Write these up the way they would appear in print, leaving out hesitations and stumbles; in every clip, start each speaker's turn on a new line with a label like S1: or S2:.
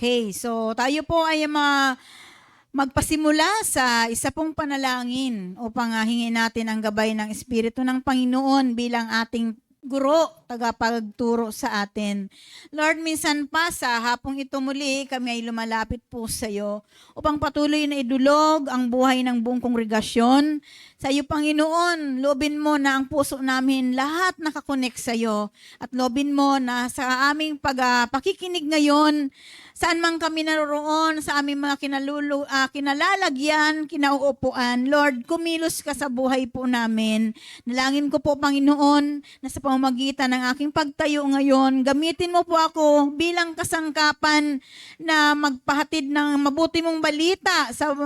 S1: Okay, so tayo po ay magpasimula sa isa pong panalangin upang hingin natin ang gabay ng Espiritu ng Panginoon bilang ating guro, tagapagturo sa atin. Lord, minsan pa sa hapong ito muli, kami ay lumalapit po sa iyo upang patuloy na idulog ang buhay ng buong kongregasyon. Sa iyo, Panginoon, lobin mo na ang puso namin lahat nakakonek sa iyo at lobin mo na sa aming pakikinig ngayon, saan man kami naroon, sa aming mga kinalalagyan, kinauupuan, Lord, kumilos ka sa buhay po namin. Nalangin ko po, Panginoon, na sa pamamagitan ng aking pagtayo ngayon, gamitin mo po ako bilang kasangkapan na magpahatid ng mabuti mong balita sa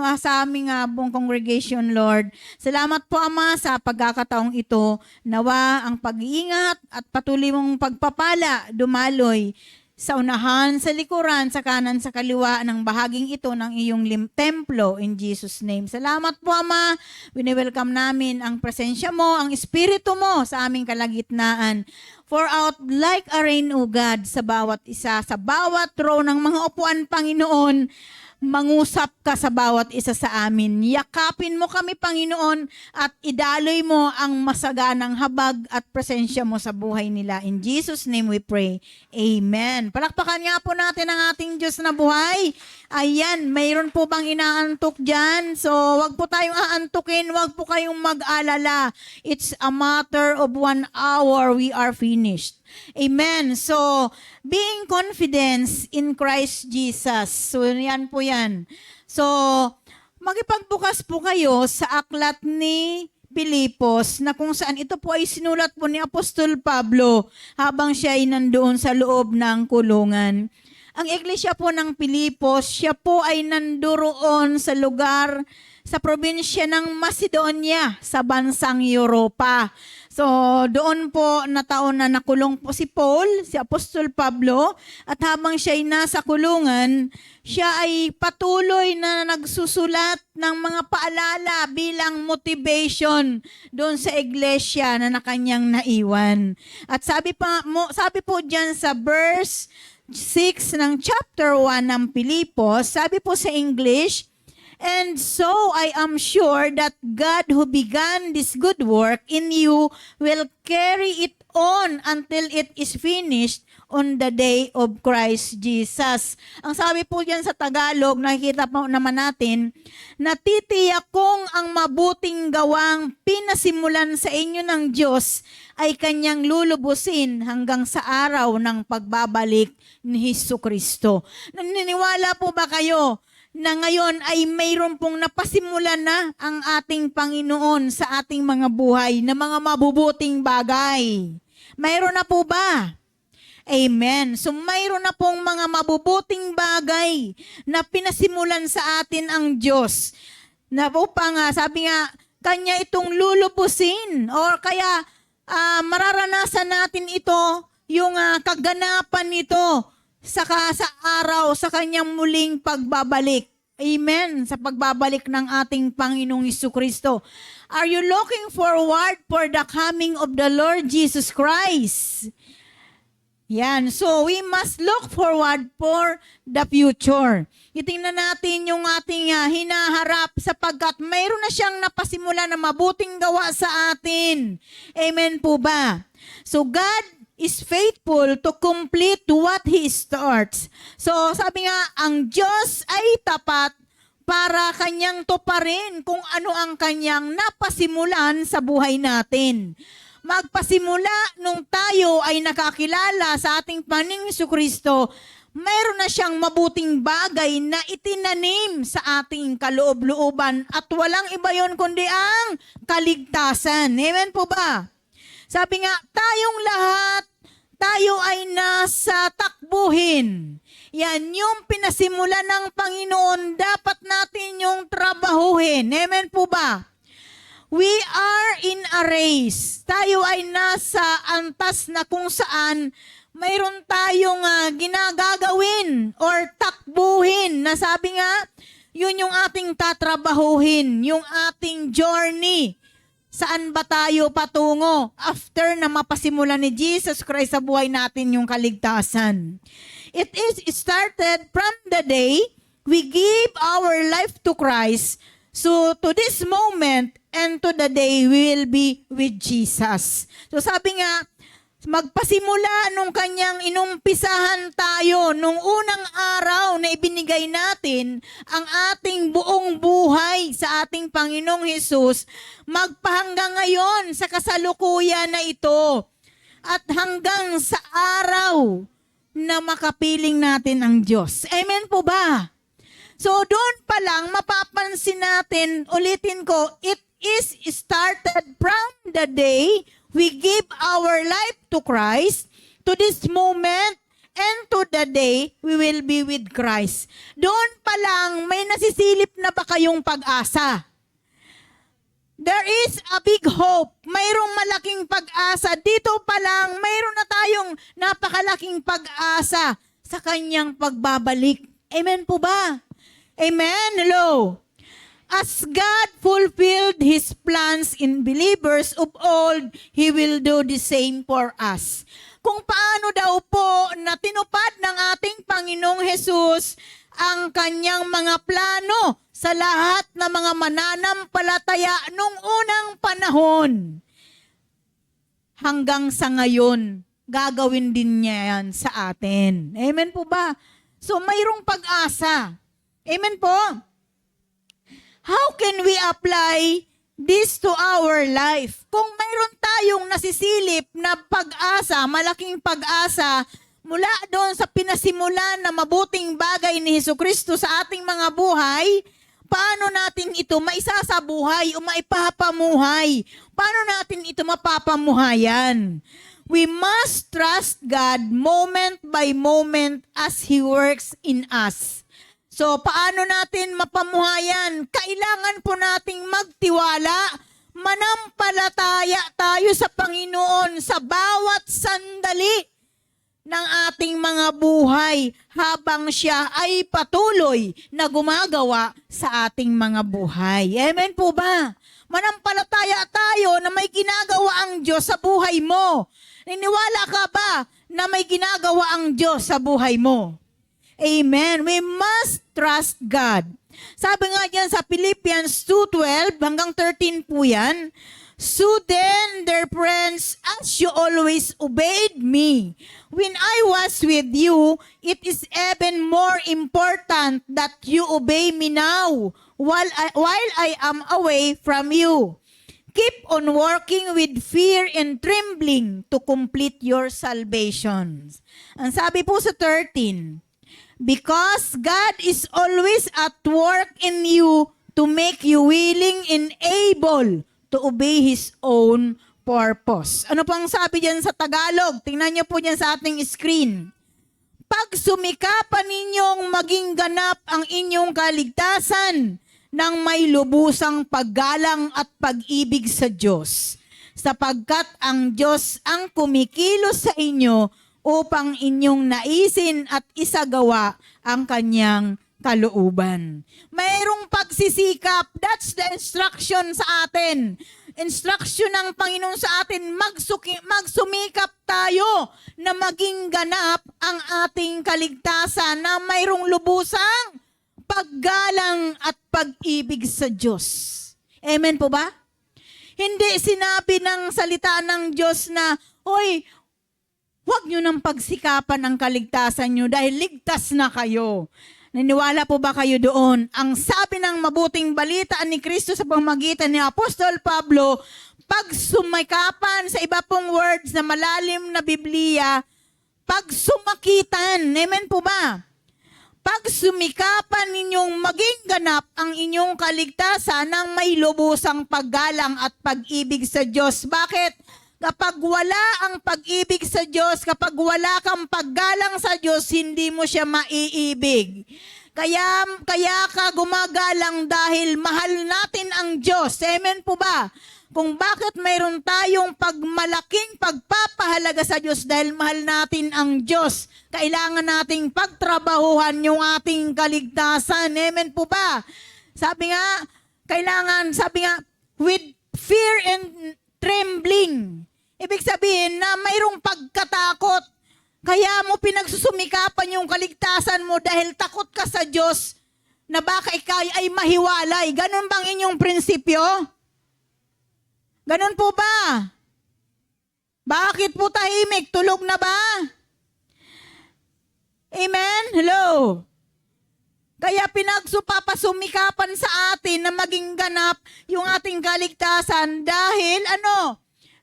S1: aming buong congregation, Lord. Salamat po, Ama, sa pagkakataong ito. Nawa ang pag-iingat at patuloy mong pagpapala, dumaloy sa unahan, sa likuran, sa kanan, sa kaliwa ng bahaging ito ng iyong templo in Jesus' name. Salamat po, Ama. Wini-welcome namin ang presensya mo, ang Espiritu mo sa aming kalagitnaan. Pour out like a rain, O God, sa bawat isa, sa bawat row ng mga upuan, Panginoon. Mangusap ka sa bawat isa sa amin. Yakapin mo kami, Panginoon, at idaloy mo ang masaganang habag at presensya mo sa buhay nila. In Jesus' name we pray. Amen. Palakpakan nga po natin ang ating Diyos na buhay. Ayan, mayroon po bang inaantok dyan? So, wag po tayong aantukin, wag po kayong mag-alala. It's a matter of 1 hour, we are finished. Amen. So, being confident in Christ Jesus. So, yan po yan. So, magipagbukas po kayo sa aklat ni Pilipos na kung saan ito po ay sinulat po ni Apostol Pablo habang siya ay nandoon sa loob ng kulungan. Ang iglesia po ng Pilipos, siya po ay nandoon sa lugar sa probinsya ng Macedonia sa bansang Europa. So, doon po na taon na nakulong po si Paul, si Apostol Pablo, at habang siya ay nasa kulungan, siya ay patuloy na nagsusulat ng mga paalala bilang motivation doon sa iglesia na nakanyang naiwan. At sabi po diyan sa verse 6 ng chapter 1 ng Pilipos, sabi po sa English, "And so I am sure that God who began this good work in you will carry it on until it is finished on the day of Christ Jesus." Ang sabi po diyan sa Tagalog, nakikita po naman natin, "Natitiyak kong ang mabuting gawang pinasimulan sa inyo ng Diyos ay kanyang lulubusin hanggang sa araw ng pagbabalik ni Hesukristo." Naniniwala po ba kayo na ngayon ay mayroon pong napasimulan na ang ating Panginoon sa ating mga buhay na mga mabubuting bagay? Mayroon na po ba? Amen. So mayroon na pong mga mabubuting bagay na pinasimulan sa atin ang Diyos. Na upang sabi nga, kanya itong lulubusin or kaya mararanasan natin ito, yung kaganapan nito sa araw, sa kanyang muling pagbabalik. Amen. Sa pagbabalik ng ating Panginoong Hesukristo. Are you looking forward for the coming of the Lord Jesus Christ? Yan. So, we must look forward for the future. Itingnan natin yung ating hinaharap sapagkat mayroon na siyang napasimula na mabuting gawa sa atin. Amen po ba? So, God is faithful to complete what He starts. So, sabi nga, ang Diyos ay tapat para kanyang tuparin kung ano ang kanyang napasimulan sa buhay natin. Magpasimula nung tayo ay nakakilala sa ating Panginoong Hesukristo, mayroon na siyang mabuting bagay na itinanim sa ating kaloob-looban at walang iba yon kundi ang kaligtasan. Amen po ba? Sabi nga, tayong lahat, tayo ay nasa takbuhin. Yan yung pinasimula ng Panginoon, dapat natin yung trabahuhin. Amen po ba? We are in a race. Tayo ay nasa antas na kung saan mayroon tayong ginagagawin or takbuhin. Na sabi nga, yun yung ating tatrabahuhin, yung ating journey. Saan ba tayo patungo after na mapasimulan ni Jesus Christ sa buhay natin yung kaligtasan? It is started from the day we give our life to Christ. So to this moment and to the day we will be with Jesus. So sabi nga, magpasimula nung kanyang inumpisahan tayo nung unang araw na ibinigay natin ang ating buong buhay sa ating Panginoong Hesus, magpahanggang ngayon sa kasalukuyan na ito at hanggang sa araw na makapiling natin ang Diyos. Amen po ba? So doon pa lang mapapansin natin, ulitin ko, it is started from the day we give our life to Christ, to this moment, and to the day we will be with Christ. Doon pa lang, may nasisilip na ba kayong pag-asa? There is a big hope. Mayroong malaking pag-asa. Dito pa lang, mayroon na tayong napakalaking pag-asa sa kanyang pagbabalik. Amen po ba? Amen? Hello? As God fulfilled His plans in believers of old, He will do the same for us. Kung paano daw po na tinupad ng ating Panginoong Hesus ang kanyang mga plano sa lahat ng mga mananampalataya nung unang panahon. Hanggang sa ngayon, gagawin din niya yan sa atin. Amen po ba? So mayroong pag-asa. Amen po? How can we apply this to our life? Kung mayroon tayong nasisilip na pag-asa, malaking pag-asa, mula doon sa pinasimulan na mabuting bagay ni Hesukristo sa ating mga buhay, paano natin ito maisasabuhay o maipapamuhay? Paano natin ito mapapamuhayan? We must trust God moment by moment as He works in us. So, paano natin mapamuhayan? Kailangan po nating magtiwala, manampalataya tayo sa Panginoon sa bawat sandali ng ating mga buhay habang siya ay patuloy na gumagawa sa ating mga buhay. Amen po ba? Manampalataya tayo na may ginagawa ang Diyos sa buhay mo. Niniwala ka ba na may ginagawa ang Diyos sa buhay mo? Amen. We must trust God. Sabi nga dyan sa Philippians 2:12 hanggang 13 po yan. So then, dear friends, as you always obeyed me, when I was with you, it is even more important that you obey me now while I am away from you. Keep on working with fear and trembling to complete your salvation. Ang sabi po sa 13, because God is always at work in you to make you willing and able to obey His own purpose. Ano pang sabi dyan sa Tagalog? Tingnan niyo po dyan sa ating screen. Pag sumikapan ninyong maging ganap ang inyong kaligtasan ng may lubusang paggalang at pag-ibig sa Diyos, sapagkat ang Diyos ang kumikilos sa inyo upang inyong naisin at isagawa ang kanyang kalooban. Mayroong pagsisikap. That's the instruction sa atin. Instruction ng Panginoon sa atin, magsumikap tayo na maging ganap ang ating kaligtasan na mayroong lubusang paggalang at pag-ibig sa Diyos. Amen po ba? Hindi sinabi ng salita ng Diyos na, oy, huwag nyo nang pagsikapan ang kaligtasan nyo dahil ligtas na kayo. Naniwala po ba kayo doon? Ang sabi ng mabuting balita ni Kristo sa pamamagitan ni Apostol Pablo, pag sumikapan sa iba pong words na malalim na Biblia, pag sumakitan, amen po ba? Pag sumikapan ninyong maging ganap ang inyong kaligtasan ng may lubusang paggalang at pag-ibig sa Diyos. Bakit? Kapag wala ang pag-ibig sa Diyos, kapag wala kang paggalang sa Diyos, hindi mo siya maiibig. Kaya ka gumagalang dahil mahal natin ang Diyos. Amen po ba? Kung bakit mayroon tayong malaking pagpapahalaga sa Diyos dahil mahal natin ang Diyos, kailangan nating pagtrabahuhan yung ating kaligtasan. Amen po ba? Sabi nga, with fear and trembling. Ibig sabihin na mayroong pagkatakot. Kaya mo pinagsusumikapan yung kaligtasan mo dahil takot ka sa Diyos na baka ikaw ay mahiwalay. Ganon bang inyong prinsipyo? Ganon po ba? Bakit po tahimik? Tulog na ba? Amen? Hello? Kaya pinagpapasumikapan sa atin na maging ganap yung ating kaligtasan dahil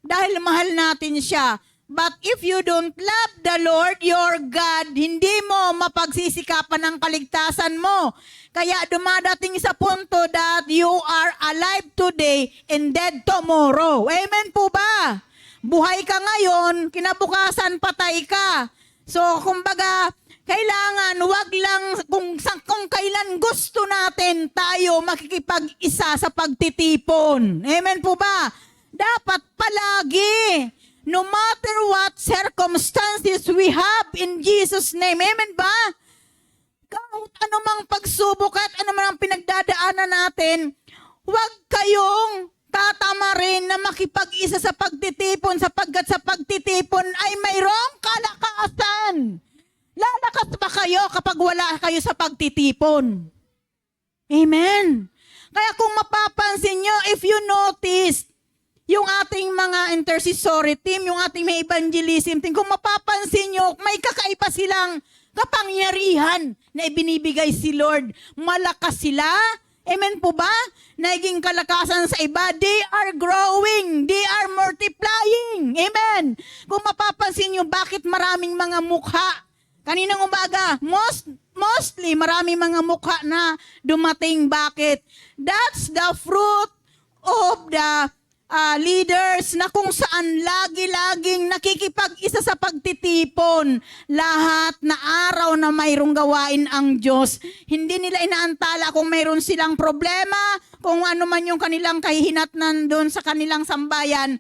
S1: Dahil mahal natin siya. But if you don't love the Lord your God, hindi mo mapagsisikapan ang kaligtasan mo. Kaya dumadating sa punto that you are alive today and dead tomorrow. Amen po ba? Buhay ka ngayon, kinabukasan patay ka. So, kumbaga, kailangan wag lang kung kailan gusto natin tayo makikipag-isa sa pagtitipon. Amen po ba? Dapat palagi, no matter what circumstances we have in Jesus' name. Amen ba? Kahit anumang pagsubok at anumang pinagdadaanan natin, wag kayong tatamarin na makipag-isa sa pagtitipon sapagkat sa pagtitipon ay mayroong kalakasan. Lalakas ba kayo kapag wala kayo sa pagtitipon? Amen. Kaya kung mapapansin nyo, if you notice, yung ating mga intercessory team, yung ating may evangelism team, kung mapapansin nyo, may kakaiba silang kapangyarihan na ibinibigay si Lord. Malakas sila. Amen po ba? Naging kalakasan sa iba. They are growing. They are multiplying. Amen. Kung mapapansin nyo, bakit maraming mga mukha? Kaninang umaga, mostly maraming mga mukha na dumating. Bakit? That's the fruit of the leaders na kung saan lagi-laging nakikipag-isa sa pagtitipon. Lahat na araw na mayroong gawain ang Diyos. Hindi nila inaantala kung mayroon silang problema, kung ano man yung kanilang kahihinatnan doon sa kanilang sambayan.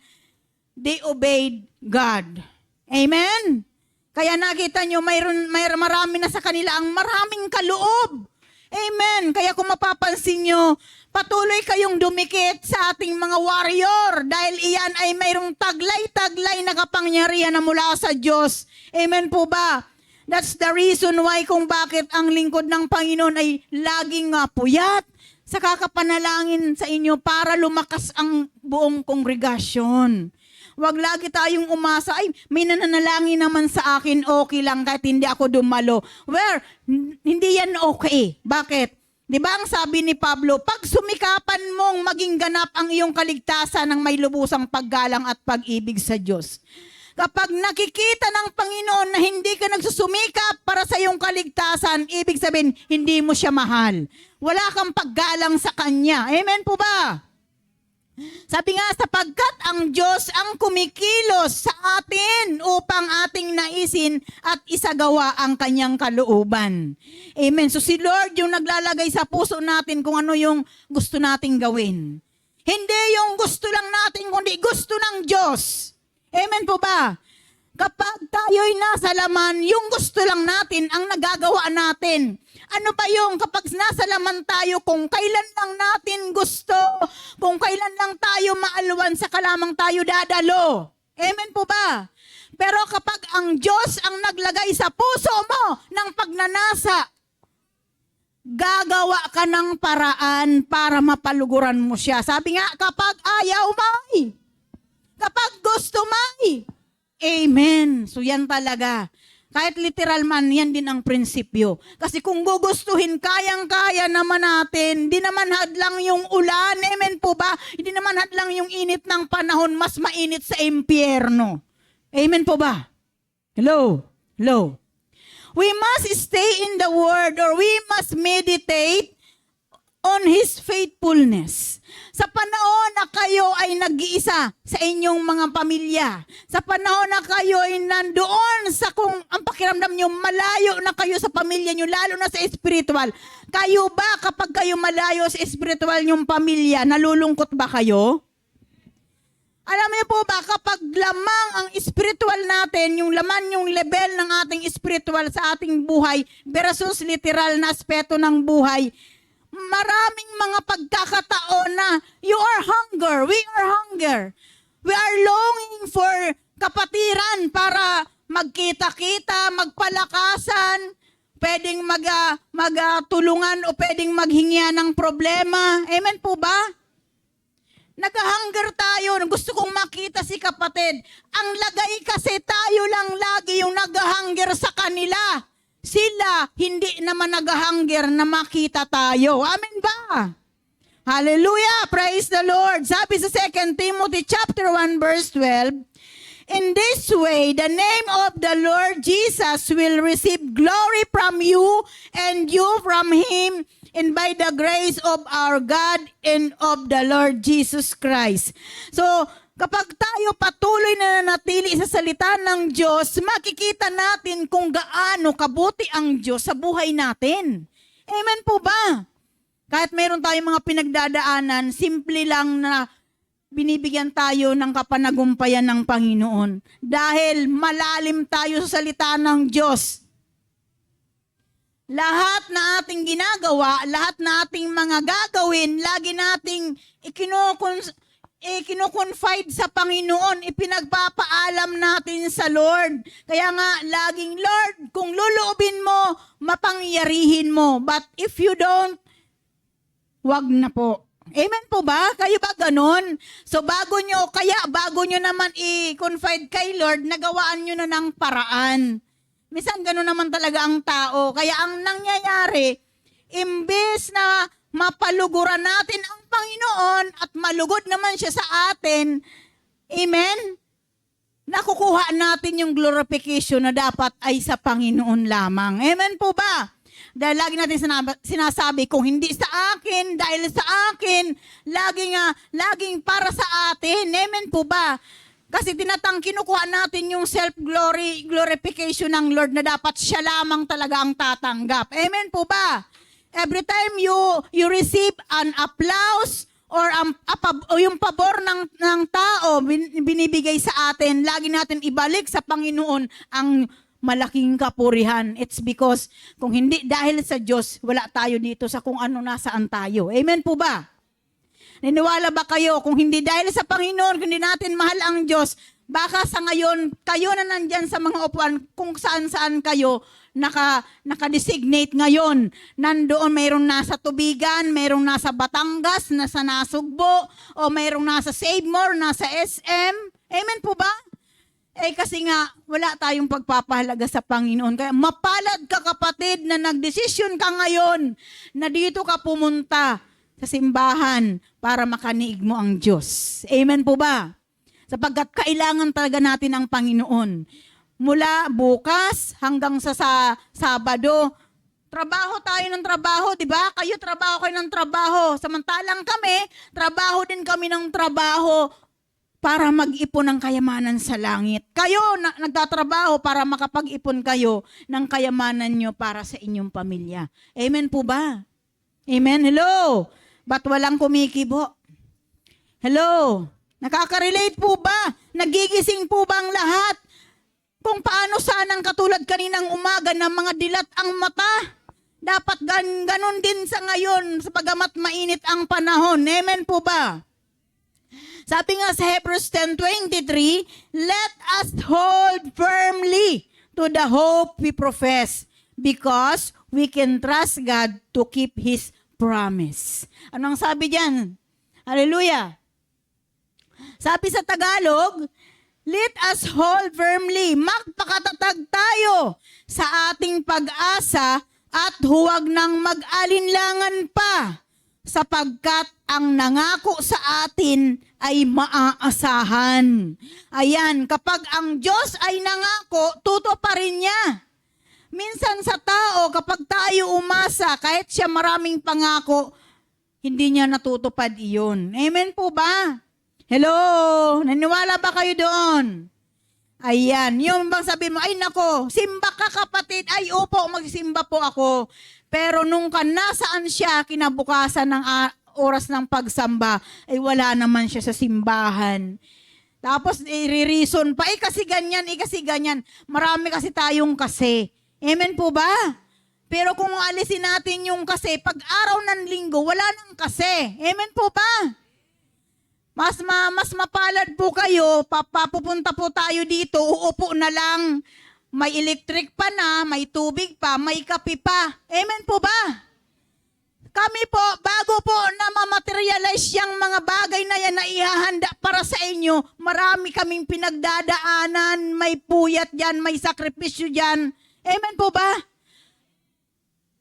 S1: They obeyed God. Amen? Kaya nakita nyo, marami na sa kanila ang maraming kaloob. Amen. Kaya kung mapapansin nyo, patuloy kayong dumikit sa ating mga warrior dahil iyan ay mayroong taglay-taglay na kapangyarihan na mula sa Diyos. Amen po ba? That's the reason why kung bakit ang lingkod ng Panginoon ay laging puyat sa kakapanalangin sa inyo para lumakas ang buong kongregasyon. Huwag lagi tayong umasa, ay may nananalangin naman sa akin, okay lang kahit hindi ako dumalo. Well, hindi yan okay. Bakit? Di ba ang sabi ni Pablo, pag sumikapan mong maging ganap ang iyong kaligtasan ng may lubusang paggalang at pag-ibig sa Diyos. Kapag nakikita ng Panginoon na hindi ka nagsusumikap para sa iyong kaligtasan, ibig sabihin, hindi mo siya mahal. Wala kang paggalang sa Kanya. Amen po ba? Sabi nga, sapagkat ang Diyos ang kumikilos sa atin upang ating naisin at isagawa ang kanyang kalooban. Amen. So si Lord yung naglalagay sa puso natin kung ano yung gusto nating gawin. Hindi yung gusto lang natin, kundi gusto ng Diyos. Amen po ba? Kapag tayo'y nasa laman, yung gusto lang natin ang nagagawa natin. Ano ba yung kapag nasa laman tayo, kung kailan lang natin gusto, kung kailan lang tayo maalwan, saka lamang tayo dadalo. Amen po ba? Pero kapag ang Diyos ang naglagay sa puso mo ng pagnanasa, gagawa ka ng paraan para mapaluguran mo siya. Sabi nga, kapag ayaw may, kapag gusto may. Amen. So yan talaga. Kahit literal man, yan din ang prinsipyo. Kasi kung gugustuhin, kayang-kaya naman natin. Hindi naman hadlang yung ulan. Amen po ba? Hindi naman hadlang yung init ng panahon. Mas mainit sa impyerno. Amen po ba? Hello? Hello? We must stay in the Word or we must meditate on His faithfulness. Sa panahon na kayo ay nag-iisa sa inyong mga pamilya, sa panahon na kayo ay nandoon sa kung ang pakiramdam nyo, malayo na kayo sa pamilya nyo, lalo na sa spiritual, kayo ba kapag kayo malayo sa spiritual nyong pamilya, nalulungkot ba kayo? Alam niyo po ba, kapag lamang ang spiritual natin, yung laman, yung level ng ating spiritual sa ating buhay versus literal na aspeto ng buhay, maraming mga pagkakataon na you are hunger, we are hunger. We are longing for kapatiran para magkita-kita, magpalakasan, pwedeng magtulungan o pwedeng maghingian ng problema. Amen po ba? Nag-hunger tayo. Gusto kong makita si kapatid. Ang lagay kasi tayo lang lagi yung nag-hunger sa kanila. Sila hindi naman nag-hunger na makita tayo. Amen ba? Hallelujah! Praise the Lord! Sabi sa 2 Timothy chapter 1 verse 12, in this way, the name of the Lord Jesus will receive glory from you and you from Him, and by the grace of our God and of the Lord Jesus Christ. So, kapag tayo patuloy na nanatili sa salita ng Diyos, makikita natin kung gaano kabuti ang Diyos sa buhay natin. Amen po ba? Kahit meron tayong mga pinagdadaanan, simple lang na binibigyan tayo ng kapanagumpayan ng Panginoon. Dahil malalim tayo sa salita ng Diyos. Lahat na ating ginagawa, lahat na ating mga gagawin, lagi nating ikinukonfide sa Panginoon, ipinagpapaalam natin sa Lord. Kaya nga, laging, Lord, kung luluobin mo, mapangyarihin mo. But if you don't, wag na po. Amen po ba? Kayo ba ganun? So bago nyo naman i-confide kay Lord, nagawaan nyo na ng paraan. Minsan ganun naman talaga ang tao. Kaya ang nangyayari, imbes na mapaluguran natin ang Panginoon at malugod naman siya sa atin, amen? Nakukuha natin yung glorification na dapat ay sa Panginoon lamang. Amen po ba? Dahil lagi natin sinasabi, kung hindi sa akin, dahil sa akin, laging para sa atin. Amen po ba? Kasi kinukuha natin yung glorification ng Lord na dapat siya lamang talaga ang tatanggap. Amen po ba? Every time you receive an applause or yung pabor ng tao binibigay sa atin, lagi natin ibalik sa Panginoon ang malaking kapurihan. It's because kung hindi dahil sa Diyos, wala tayo dito sa kung ano nasaan tayo. Amen po ba? Niniwala ba kayo kung hindi dahil sa Panginoon, kung hindi natin mahal ang Diyos, baka sa ngayon, kayo na nandyan sa mga upuan, kung saan-saan kayo naka-designate ngayon. Nandoon mayroong nasa Tubigan, mayroong nasa Batangas, nasa Nasugbo, o mayroong nasa Save More, nasa SM. Amen po ba? Kasi nga, wala tayong pagpapahalaga sa Panginoon. Kaya mapalad ka kapatid na nagdesisyon ka ngayon na dito ka pumunta sa simbahan para makaniig mo ang Diyos. Amen po ba? Sapagkat kailangan talaga natin ang Panginoon. Mula bukas hanggang sa Sabado, trabaho tayo ng trabaho, di ba? Kayo trabaho kayo ng trabaho. Samantalang kami, trabaho din kami ng trabaho para mag-ipon ng kayamanan sa langit. Kayo nagtatrabaho para makapag-ipon kayo ng kayamanan nyo para sa inyong pamilya. Amen po ba? Amen? Hello? Ba't walang kumikibo? Hello? Nakaka-relate po ba? Nagigising po ba ang lahat? Kung paano sanang katulad kaninang umaga na mga dilat ang mata? Dapat ganun din sa ngayon sa pagamat mainit ang panahon. Amen po ba? Sabi nga sa Hebrews 10:23, let us hold firmly to the hope we profess because we can trust God to keep His promise. Anong sabi diyan? Hallelujah. Sabi sa Tagalog, let us hold firmly. Magpakatatag tayo sa ating pag-asa at huwag nang mag-alinlangan pa sapagkat ang nangako sa atin ay maaasahan. Ayan, kapag ang Diyos ay nangako, tutuparin niya. Minsan sa tao, kapag tayo umasa, kahit siya maraming pangako, hindi niya natutupad iyon. Amen po ba? Hello? Naniwala ba kayo doon? Ayan, yung bang sabihin mo, ay nako, simba ka kapatid, ay opo, magsimba po ako. Pero nung nasaan siya kinabukasan ng oras ng pagsamba, ay wala naman siya sa simbahan. Tapos i-reason pa, kasi ganyan, kasi ganyan. Marami kasi tayong kasi. Amen po ba? Pero kung alisin natin yung kasi, pag araw ng linggo, wala nang kasi. Amen po ba? Mas mapalad po kayo, papupunta po tayo dito, uupo na lang, may electric pa na, may tubig pa, may kape pa. Amen po ba? Kami po, bago po na ma-materialize yung mga bagay na yan na ihahanda para sa inyo, marami kaming pinagdadaanan, may puyat dyan, may sakripisyo dyan. Amen po ba?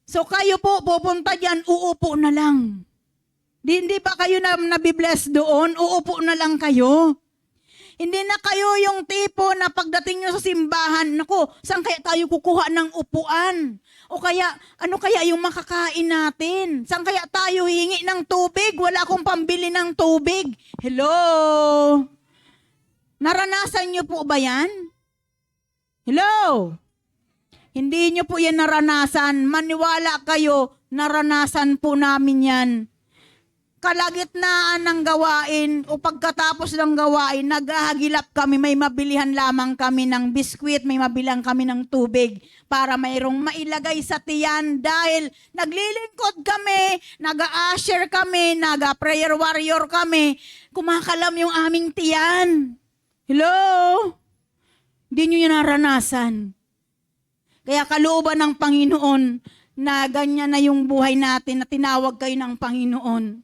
S1: So kayo po, pupunta dyan, uupo na lang. Hindi ba kayo na nabibless doon? Uupo na lang kayo. Hindi na kayo yung tipo na pagdating nyo sa simbahan, naku, saan kaya tayo kukuha ng upuan? O kaya, ano kaya yung makakain natin? Saan kaya tayo hingi ng tubig? Wala akong pambili ng tubig. Hello? Naranasan nyo po ba yan? Hello? Hindi nyo po yan naranasan. Maniwala kayo, naranasan po namin yan. Kalagitnaan ng gawain o pagkatapos ng gawain, naghahagilap kami, may mabilihan lamang kami ng biskwit, may mabilang kami ng tubig para mayroong mailagay sa tiyan dahil naglilingkod kami, nag-a-usher kami, nag-prayer warrior kami, kumakalam yung aming tiyan. Hello? Hindi nyo yun naranasan. Kaya kalooban ng Panginoon na ganyan na yung buhay natin na tinawag kayo ng Panginoon.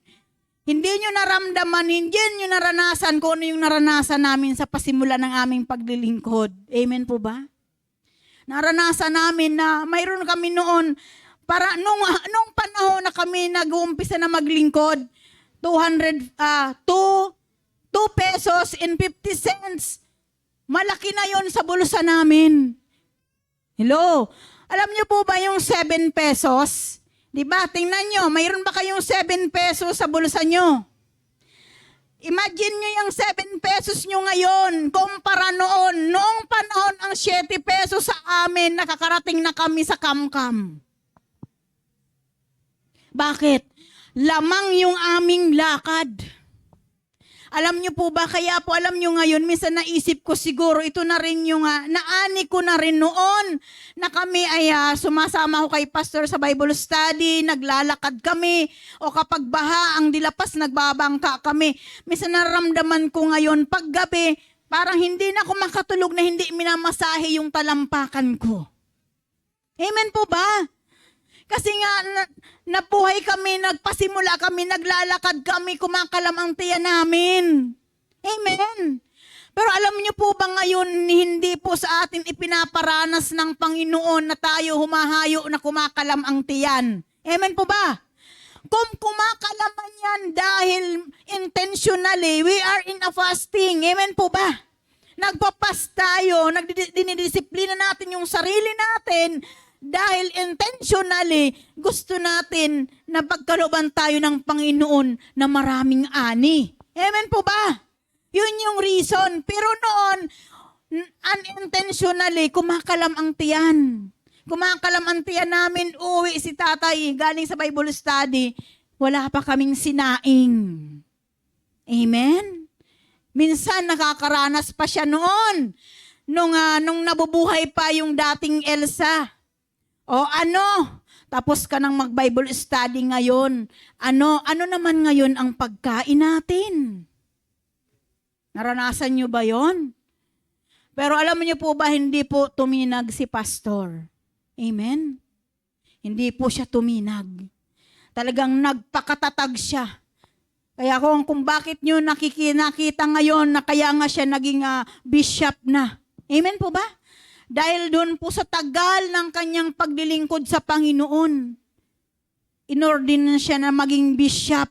S1: Hindi nyo naramdaman, hindi nyo naranasan kung ano yung naranasan namin sa pasimula ng aming paglilingkod. Amen po ba? Naranasan namin na mayroon kami noon, para nung panahon na kami nag-uumpisa na maglingkod, 2 pesos and 50 cents. Malaki na yon sa bulsa namin. Hello? Alam nyo po ba yung 7 pesos? Diba? Tingnan nyo, mayroon ba kayong 7 pesos sa bulsa nyo? Imagine nyo yung 7 pesos nyo ngayon, kumpara noon. Noong panahon ang 7 pesos sa amin, nakakarating na kami sa kamkam. Bakit? Lamang yung aming lakad. Alam nyo po ba, kaya po alam nyo ngayon, minsan naisip ko siguro, ito na rin yung, naani ko na rin noon, na kami ay sumasama ko kay pastor sa Bible study, naglalakad kami, o kapag baha ang dilapas, nagbabangka kami. Minsan naramdaman ko ngayon, paggabi, parang hindi na ako makatulog na hindi minamasahe yung talampakan ko. Amen po ba? Kasi nga, nabuhay kami, nagpasimula kami, naglalakad kami, kumakalam ang tiyan namin. Amen. Pero alam niyo po ba ngayon, hindi po sa atin ipinaparanas ng Panginoon na tayo humahayo na kumakalam ang tiyan. Amen po ba? Kung kumakalaman yan dahil intentionally, we are in a fasting. Amen po ba? Nagpapas tayo, dinidisiplina natin yung sarili natin, dahil intentionally, gusto natin na pagkalooban tayo ng Panginoon na maraming ani. Amen po ba? Yun yung reason. Pero noon, unintentionally, kumakalam ang tiyan. Kumakalam ang tiyan namin, uwi si tatay, galing sa Bible study, wala pa kaming sinaing. Amen? Minsan, nakakaranas pa siya noon. Nung nabubuhay pa yung dating Elsa. O tapos ka nang mag-Bible study ngayon. Ano naman ngayon ang pagkain natin? Naranasan nyo ba yon? Pero alam niyo po ba, hindi po tuminag si pastor. Amen? Hindi po siya tuminag. Talagang nagpakatatag siya. Kaya kung bakit nyo nakikita ngayon na kaya nga siya naging bishop na. Amen po ba? Dahil doon po sa tagal ng kanyang paglilingkod sa Panginoon, inordin siya na maging bishop.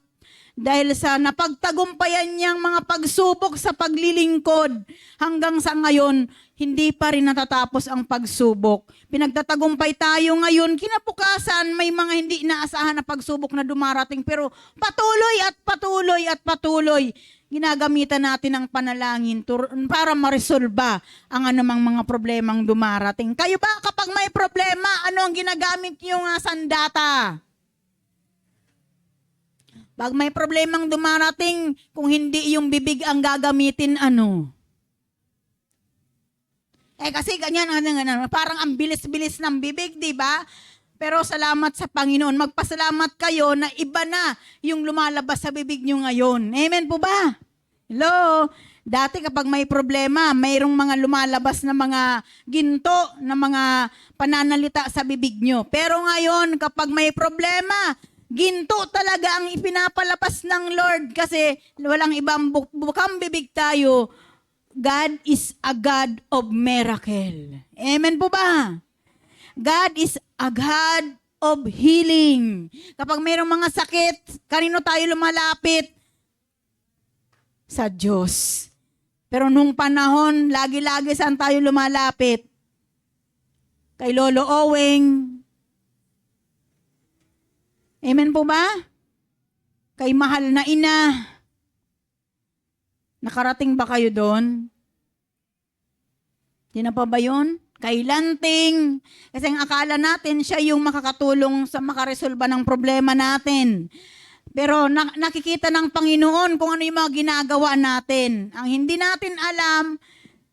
S1: Dahil sa napagtagumpayan niyang mga pagsubok sa paglilingkod, hanggang sa ngayon, hindi pa rin natatapos ang pagsubok. Pinagtatagumpay tayo ngayon, kinabukasan may mga hindi inaasahan na pagsubok na dumarating, pero patuloy at patuloy at patuloy. Ginagamitan natin ang panalangin para maresolba ang anumang mga problemang dumarating. Kayo ba kapag may problema, ano ang ginagamit yung sandata? Pag may problemang dumarating, kung hindi yung bibig ang gagamitin, ano? Kasi ganyan, parang ang bilis-bilis ng bibig, di ba? Pero salamat sa Panginoon. Magpasalamat kayo na iba na yung lumalabas sa bibig nyo ngayon. Amen po ba? Hello? Dati kapag may problema, mayroong mga lumalabas na mga ginto, na mga pananalita sa bibig nyo. Pero ngayon, kapag may problema, ginto talaga ang ipinapalabas ng Lord kasi walang ibang bukang bibig tayo. God is a God of miracle. Amen po ba? God is a God of healing. Kapag mayroong mga sakit, kanino tayo lumalapit? Sa Diyos. Pero nung panahon, lagi-lagi saan tayo lumalapit? Kay Lolo Oweng. Amen po ba? Kay mahal na ina. Nakarating ba kayo doon? Di na pa ba yun? Kay Lanting. Kasi ang akala natin, siya yung makakatulong sa makaresolba ng problema natin. Pero nakikita ng Panginoon kung ano yung mga ginagawa natin. Ang hindi natin alam,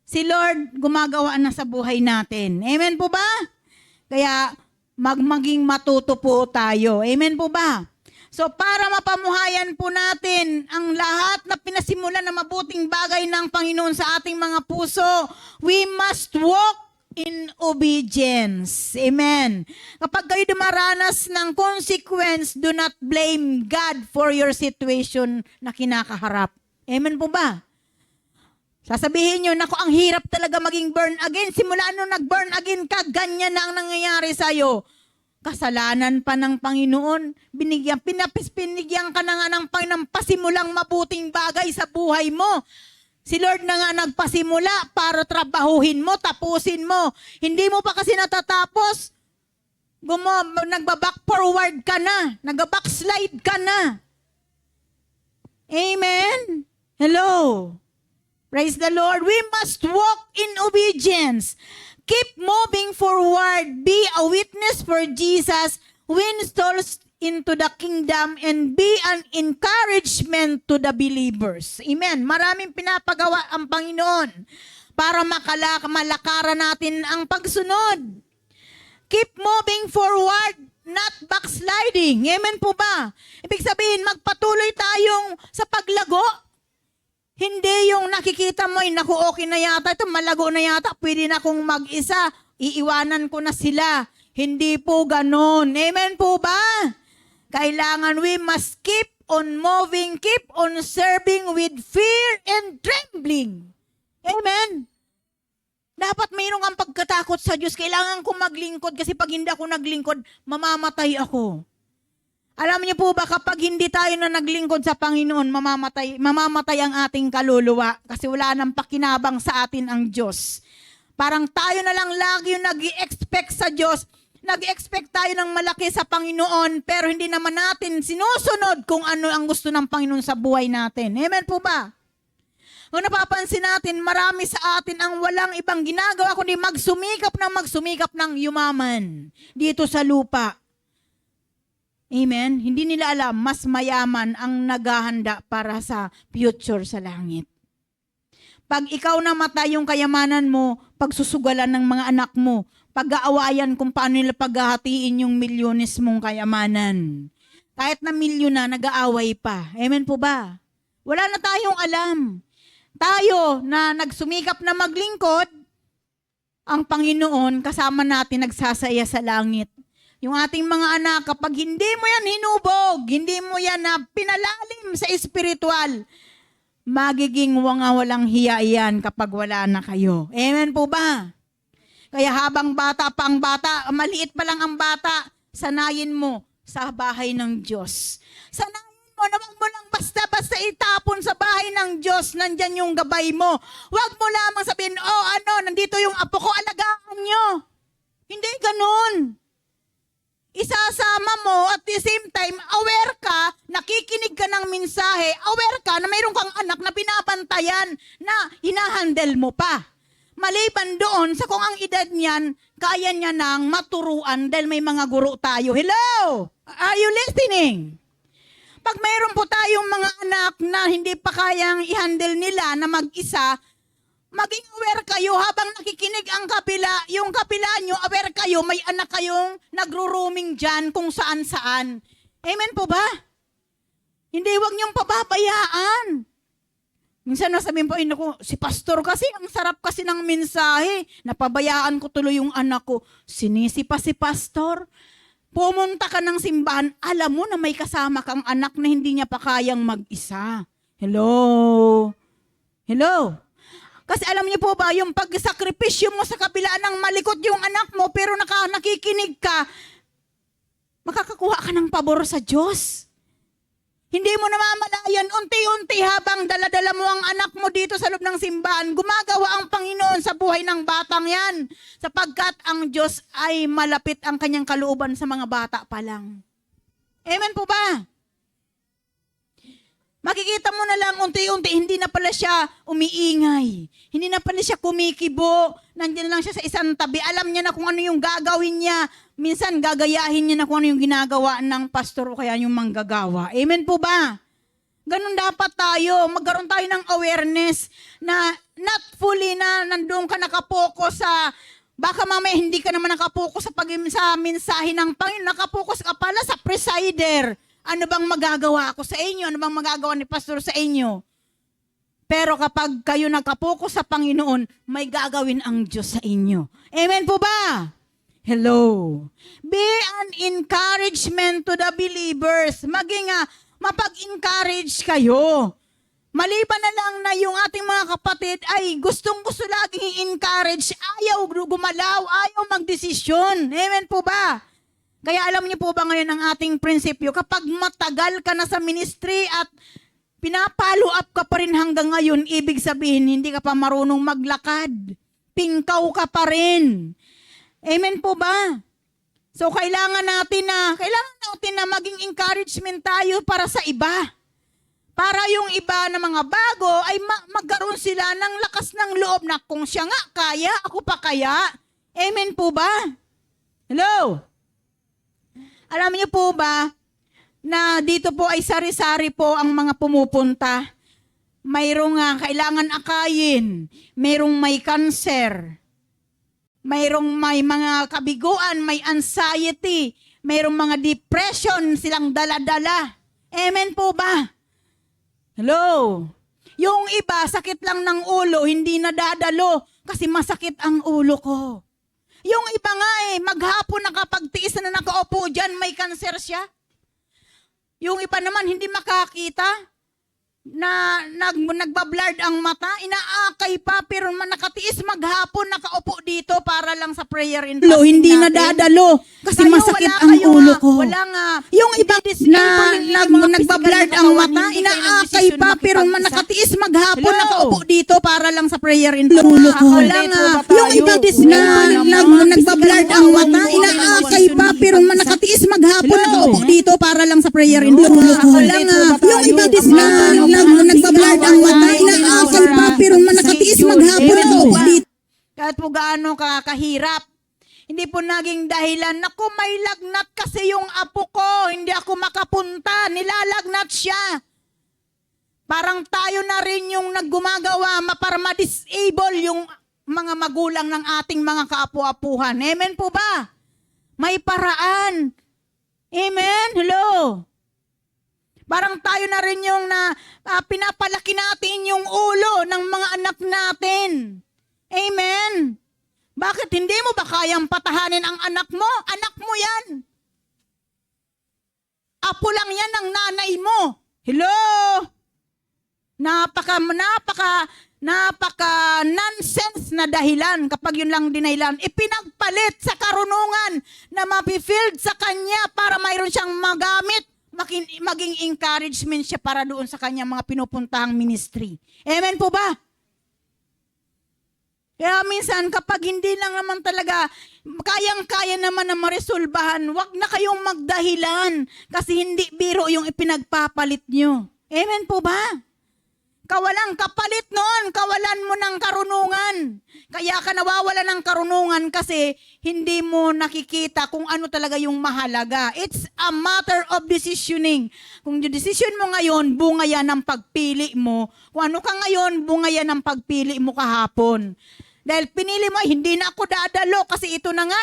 S1: si Lord gumagawa na sa buhay natin. Amen po ba? Kaya maging matuto po tayo. Amen po ba? So para mapamuhayan po natin ang lahat na pinasimulan na mabuting bagay ng Panginoon sa ating mga puso, we must walk in obedience. Amen. Kapag kayo dumaranas ng consequence, do not blame God for your situation na kinakaharap. Amen po ba? Sasabihin nyo, naku, ang hirap talaga maging born again. Simula nung nag-born again ka, ganyan na ang nangyayari sa'yo. Kasalanan pa ng Panginoon. Binigyan ka na nga ng Panginoon pasimulang mabuting bagay sa buhay mo. Si Lord na nga nagpasimula para trabahuhin mo, tapusin mo. Hindi mo pa kasi natatapos. Nagbaback forward ka na. Nagbackslide ka na. Amen? Hello? Praise the Lord. We must walk in obedience. Keep moving forward. Be a witness for Jesus. Win souls into the kingdom and be an encouragement to the believers. Amen. Maraming pinapagawa ang Panginoon para malakaran natin ang pagsunod. Keep moving forward, not backsliding. Amen po ba? Ibig sabihin, magpatuloy tayong sa paglago. Hindi yung nakikita mo, naku, okay na yata, ito malago na yata, pwede na akong mag-isa, iiwanan ko na sila. Hindi po ganon. Amen po ba? Kailangan we must keep on moving, keep on serving with fear and trembling. Amen? Dapat mayroong kang pagkatakot sa Diyos. Kailangan ko maglingkod kasi pag hindi ako naglingkod, mamamatay ako. Alam niyo po ba, kapag hindi tayo na naglingkod sa Panginoon, mamamatay ang ating kaluluwa kasi wala nang pakinabang sa atin ang Diyos. Parang tayo na lang lagi yung nag-i-expect sa Diyos. Nag-expect tayo ng malaki sa Panginoon pero hindi naman natin sinusunod kung ano ang gusto ng Panginoon sa buhay natin. Amen po ba? Kung napapansin natin, marami sa atin ang walang ibang ginagawa kundi magsumikap ng yumaman dito sa lupa. Amen? Hindi nila alam, mas mayaman ang naghahanda para sa future sa langit. Pag ikaw namatay yung kayamanan mo, pagsusugalan ng mga anak mo, pag-aawayan kung paano nila paghahatiin yung milyones mong kayamanan. Kahit na milyon na, nag-aaway pa. Amen po ba? Wala na tayong alam. Tayo na nagsumikap na maglingkod, ang Panginoon kasama natin nagsasaya sa langit. Yung ating mga anak, kapag hindi mo yan hinubog, hindi mo yan na pinalalim sa espiritual, magiging walang hiya yan kapag wala na kayo. Amen po ba? Kaya habang bata pa ang bata, maliit pa lang ang bata, sanayin mo sa bahay ng Diyos. Sanayin mo na wag mo lang basta-basta itapon sa bahay ng Diyos, nandyan yung gabay mo. Wag mo lamang sabihin, nandito yung apo ko, alagaan nyo. Hindi ganun. Isasama mo at the same time, aware ka, nakikinig ka ng mensahe, aware ka na mayroon kang anak na binabantayan na hinahandle mo pa. Maliban doon sa kung ang edad niyan, kaya niya nang maturuan dahil may mga guro tayo. Hello? Are you listening? Pag mayroon po tayong mga anak na hindi pa kayang i-handle nila na mag-isa, maging aware kayo habang nakikinig ang kapila, yung kapila nyo, aware kayo, may anak kayong nagro-roaming dyan kung saan-saan. Amen po ba? Hindi, wag niyong pababayaan. Minsan nasabihin po, naku, si pastor kasi, ang sarap kasi ng mensahe. Napabayaan ko tuloy yung anak ko. Sinisi pa si pastor. Pumunta ka ng simbahan, alam mo na may kasama kang anak na hindi niya pa kayang mag-isa. Hello? Hello? Kasi alam niyo po ba, yung pagsakripisyo mo sa kabila ng malikot yung anak mo, pero nakikinig ka, makakakuha ka ng pabor sa Diyos. Hindi mo namamalayan, unti-unti habang daladala mo ang anak mo dito sa loob ng simbahan, gumagawa ang Panginoon sa buhay ng batang yan. Sapagkat ang Diyos ay malapit ang kanyang kalooban sa mga bata pa lang. Amen po ba? Makikita mo na lang unti-unti, hindi na pala siya umiingay. Hindi na pala siya kumikibo. Nandiyan lang siya sa isang tabi. Alam niya na kung ano yung gagawin niya. Minsan gagayahin niya na kung ano yung ginagawa ng pastor o kaya yung manggagawa. Amen po ba? Ganun dapat tayo. Magkaroon tayo ng awareness na not fully na nandun ka nakapokus sa, baka mamaya hindi ka naman nakapokus sa mensahe ng Panginoon. Nakapokus ka pala sa presider. Ano bang magagawa ako sa inyo? Ano bang magagawa ni pastor sa inyo? Pero kapag kayo nakapokus sa Panginoon, may gagawin ang Diyos sa inyo. Amen po ba? Hello. Be an encouragement to the believers. Maging mapag-encourage kayo. Maliban na lang na yung ating mga kapatid ay gustong-gusto laging i-encourage, ayaw gumalaw, ayaw magdesisyon. Amen po ba? Kaya alam niyo po ba ngayon ang ating prinsipyo, kapag matagal ka na sa ministry at pinapalo up ka pa rin hanggang ngayon, ibig sabihin hindi ka pa marunong maglakad. Pingkaw ka pa rin. Amen po ba? So kailangan natin na maging encouragement tayo para sa iba. Para yung iba na mga bago ay magkaroon sila ng lakas ng loob na kung siya nga kaya, ako pa kaya. Amen po ba? Hello? Alam niyo po ba na dito po ay sari-sari po ang mga pumupunta. Mayroong kailangan akayin, mayroong may cancer, mayroong may mga kabiguan, may anxiety, mayroong mga depression silang dala-dala. Amen po ba? Hello? Yung iba, sakit lang ng ulo, hindi nadadalo kasi masakit ang ulo ko. Yung iba nga maghapon nakapagtiis na nakaupo dyan, may cancer siya. Yung iba naman hindi makakita, na nagbablard ang mata, inaakay pa, pero nakatiis maghapon, nakaupo dito para lang sa prayer and fasting
S2: Hindi
S1: natin.
S2: nadadalo kasi
S1: Kayo,
S2: masakit
S1: wala
S2: ang
S1: kayo
S2: ulo
S1: nga,
S2: ko.
S1: Wala nga.
S2: Yung iba nagbablard ang mata, inaakay pa, pero nakatiis maghapon,
S1: Hello?
S2: nakaupo dito para lang sa prayer and
S1: Ulo
S2: fasting.
S1: ko.
S2: Wala nga. Yung iba nagbablard ang mata, inaakay pa, pero nakatiis maghapon,
S1: Hello?
S2: nakaupo dito para lang sa prayer and fasting. Wala nga. Yung iba nagbablard ang mata, inaakay pa, pero nakatiis maghapon, nakaupo dito.
S1: Kahit po gaano kahirap, hindi po naging dahilan, naku may lagnat kasi yung apo ko, hindi ako makapunta, nilalagnat siya. Parang tayo na rin yung naggumagawa para ma-disable yung mga magulang ng ating mga kaapu-apuhan. Amen po ba? May paraan. Amen? Hello? Parang tayo na rin yung pinapalaki natin yung ulo ng mga anak natin. Amen? Bakit hindi mo ba kayang patahanin ang anak mo? Anak mo yan. Apo lang yan ng nanay mo. Hello? Napaka nonsense na dahilan kapag yun lang dinahilan. Ipinagpalit sa karunungan na mapifield sa kanya para mayroon siyang magamit. Maging encouragement siya para doon sa kanya mga pinupuntahang ministry. Amen po ba? Kaya minsan kapag hindi lang naman talaga, kayang-kaya naman na maresolbahan, wag na kayong magdahilan kasi hindi biro yung ipinagpapalit nyo. Amen po ba? Kawalang kapalit noon, kawalan mo ng karunungan. Kaya ka nawawala ng karunungan kasi hindi mo nakikita kung ano talaga yung mahalaga. It's a matter of decisioning. Kung yung decision mo ngayon, bunga yan ng pagpili mo. Kung ano ka ngayon, bunga yan ng pagpili mo kahapon. Dahil pinili mo, hindi na ako dadalo kasi ito na nga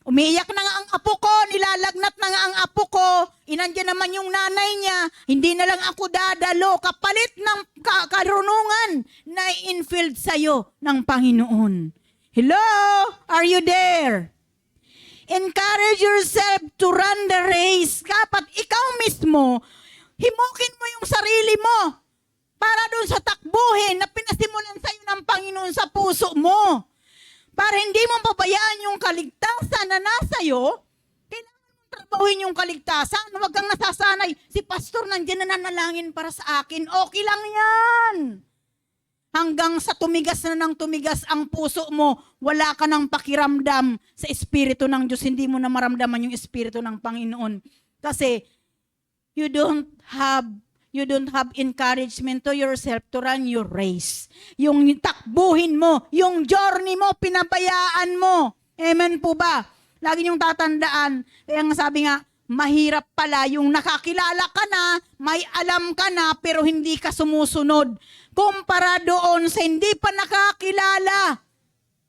S1: Umiiyak na nga ang apo ko, nilalagnat na nga ang apo ko, inandyan naman yung nanay niya, hindi na lang ako dadalo, kapalit ng karunungan na infilled sa'yo ng Panginoon. Hello? Are you there? Encourage yourself to run the race. Dapat ikaw mismo, himukin mo yung sarili mo para doon sa takbuhin na pinasimulan sa'yo ng Panginoon sa puso mo. Para hindi mo pabayaan yung kaligtasan na nasa iyo, kailangan mong trabahuin yung kaligtasan. Huwag kang nasasanay, si pastor nandiyan na nanalangin para sa akin. Okay lang yan. Hanggang sa tumigas na ng tumigas ang puso mo, wala ka ng pakiramdam sa Espiritu ng Diyos. Hindi mo na maramdaman yung Espiritu ng Panginoon. Kasi you don't have encouragement to yourself to run your race. Yung takbuhin mo, yung journey mo, pinabayaan mo. Amen po ba? Lagi niyong tatandaan. Kaya nga sabi nga, mahirap pala yung nakakilala ka na, may alam ka na, pero hindi ka sumusunod. Kumpara doon sa hindi pa nakakilala.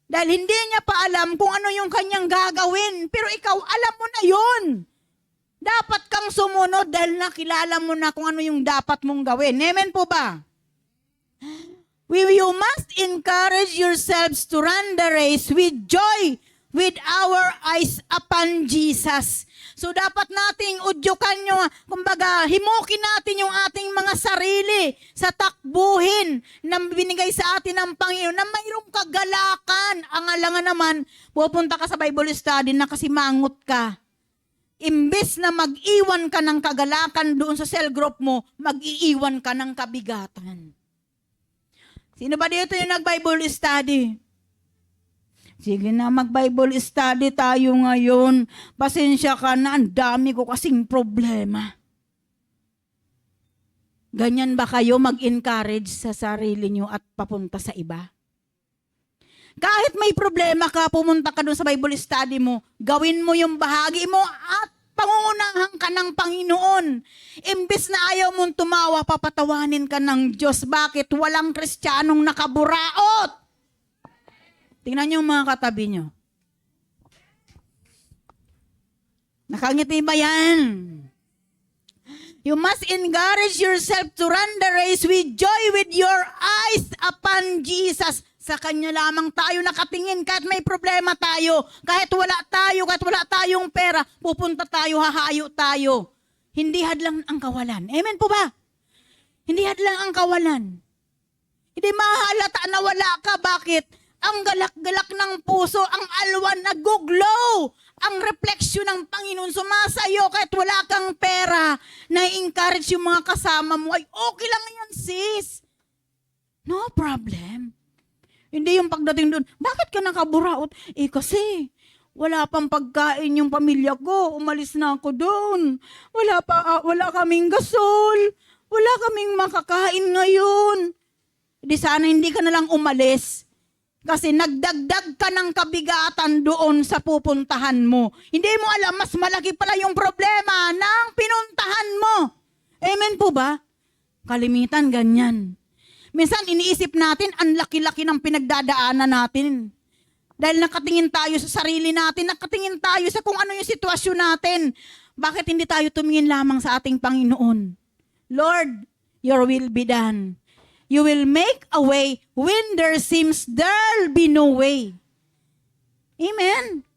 S1: Dahil hindi niya pa alam kung ano yung kanyang gagawin. Pero ikaw, alam mo na yun. Dapat kang sumunod dahil nakilala mo na kung ano yung dapat mong gawin. Amen po ba? You must encourage yourselves to run the race with joy, with our eyes upon Jesus. So dapat nating udyukan nyo, kumbaga himukin natin yung ating mga sarili sa takbuhin na binigay sa atin ng Panginoon na mayroong kagalakan. Ang alangan naman, pupunta ka sa Bible study na kasi mangot ka. Imbes na mag-iwan ka ng kagalakan doon sa cell group mo, mag-iiwan ka ng kabigatan. Sino ba dito yung nag-Bible study? Sige na, mag-Bible study tayo ngayon. Pasensya ka na, ang dami ko kasing problema. Ganyan ba kayo mag-encourage sa sarili nyo at papunta sa iba? Kahit may problema ka, pumunta ka doon sa Bible study mo, gawin mo yung bahagi mo at pangungunahan ka ng Panginoon. Imbes na ayaw mong tumawa, papatawanin ka ng Diyos. Bakit? Walang Kristiyanong nakaburaot. Tingnan niyo mga katabi niyo. Nakangiti ba yan? You must encourage yourself to run the race with joy, with your eyes upon Jesus. Sa Kanya lamang tayo nakatingin kahit may problema tayo, kahit wala tayong pera, pupunta tayo, hahayo tayo. Hindi hadlang ang kawalan. Amen po ba? Hindi hadlang ang kawalan. Hindi mahalata na wala ka. Bakit? Ang galak-galak ng puso, ang alwan nag-glow. Ang refleksyon ng Panginoon sumasayo kahit wala kang pera. Na-encourage yung mga kasama mo. Ay, okay lang yan, sis. No problem. Hindi yung pagdating doon, bakit ka nakaburaot? Kasi wala pang pagkain yung pamilya ko. Umalis na ako doon. Wala kaming gasol. Wala kaming makakain ngayon. Di sana hindi ka na lang umalis. Kasi nagdagdag ka ng kabigatan doon sa pupuntahan mo. Hindi mo alam, mas malaki pala yung problema ng pinuntahan mo. Amen po ba? Kalimitan ganyan. Minsan iniisip natin, ang laki-laki ng pinagdadaanan natin. Dahil nakatingin tayo sa sarili natin, nakatingin tayo sa kung ano yung sitwasyon natin. Bakit hindi tayo tumingin lamang sa ating Panginoon? Lord, your will be done. You will make a way when there seems there'll be no way. Amen.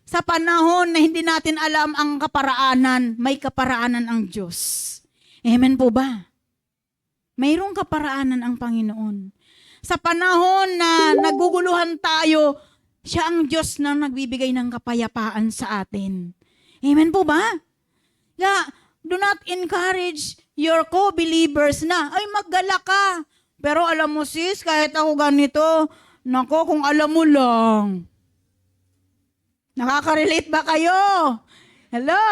S1: Sa panahon na hindi natin alam ang kaparaanan, may kaparaanan ang Diyos. Amen po ba? Mayroong kaparaanan ang Panginoon. Sa panahon na naguguluhan tayo, siya ang Diyos na nagbibigay ng kapayapaan sa atin. Amen po ba? Yeah, do not encourage your co-believers na, ay maggala ka. Pero alam mo sis, kahit ako ganito, nako kung alam mo lang. Nakaka-relate ba kayo? Hello,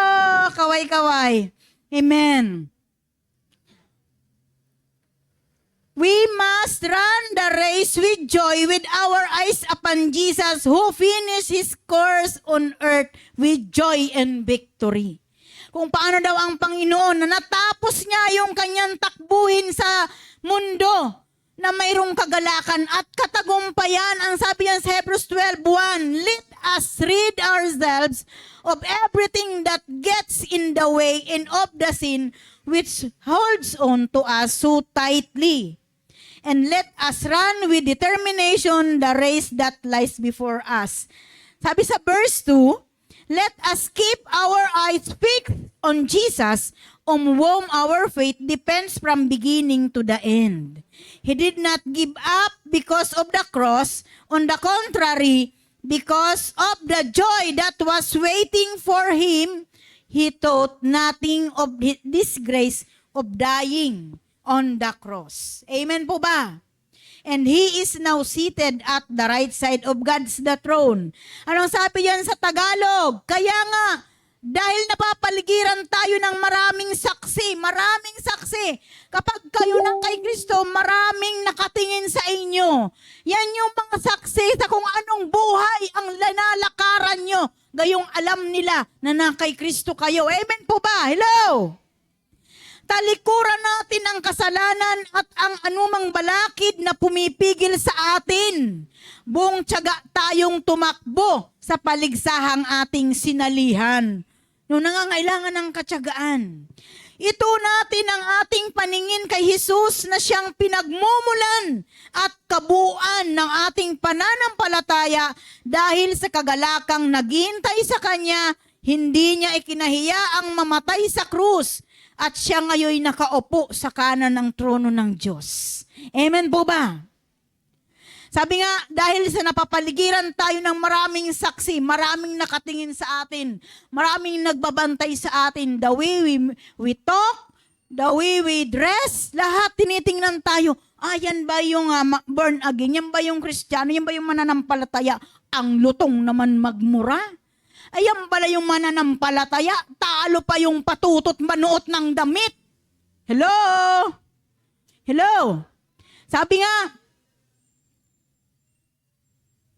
S1: kaway-kaway. Amen. We must run the race with joy, with our eyes upon Jesus, who finished His course on earth with joy and victory. Kung paano daw ang Panginoon na natapos niya yung kanyang takbuhin sa mundo na mayroong kagalakan at katagumpayan. Ang sabi niyan sa Hebrews 12:1, let us rid ourselves of everything that gets in the way and of the sin which holds on to us so tightly. And let us run with determination the race that lies before us. Sabi sa verse 2, let us keep our eyes fixed on Jesus, on whom our faith depends from beginning to the end. He did not give up because of the cross. On the contrary, because of the joy that was waiting for him, he thought nothing of the disgrace of dying on the cross. Amen po ba? And he is now seated at the right side of God's the throne. Anong sabi yan sa Tagalog? Kaya nga, dahil napapaligiran tayo ng maraming saksi. Kapag kayo na kay Kristo, maraming nakatingin sa inyo. Yan yung mga saksi sa kung anong buhay ang lanalakaran nyo. Gayong alam nila na kay Kristo kayo. Amen po ba? Hello? Talikuran natin ang kasalanan at ang anumang balakid na pumipigil sa atin. Buong tiyaga tayong tumakbo sa paligsahang ating sinalihan. Nung nangangailangan ng katyagaan. Ito natin ang ating paningin kay Jesus na siyang pinagmumulan at kabuuan ng ating pananampalataya dahil sa kagalakang naghihintay sa Kanya, hindi niya ikinahiya ang mamatay sa krus at siya ngayon nakaupo sa kanan ng trono ng Diyos. Amen po ba? Sabi nga, dahil sa napapaligiran tayo ng maraming saksi, maraming nakatingin sa atin, maraming nagbabantay sa atin, the way we talk, the way we dress, lahat tinitingnan tayo. Yan ba yung born again? Yan ba yung Kristiyano? Yan ba yung mananampalataya? Ang lutong naman magmura. Ayan pala yung mananampalataya. Talo pa yung patutot manuot ng damit. Hello? Hello? Sabi nga,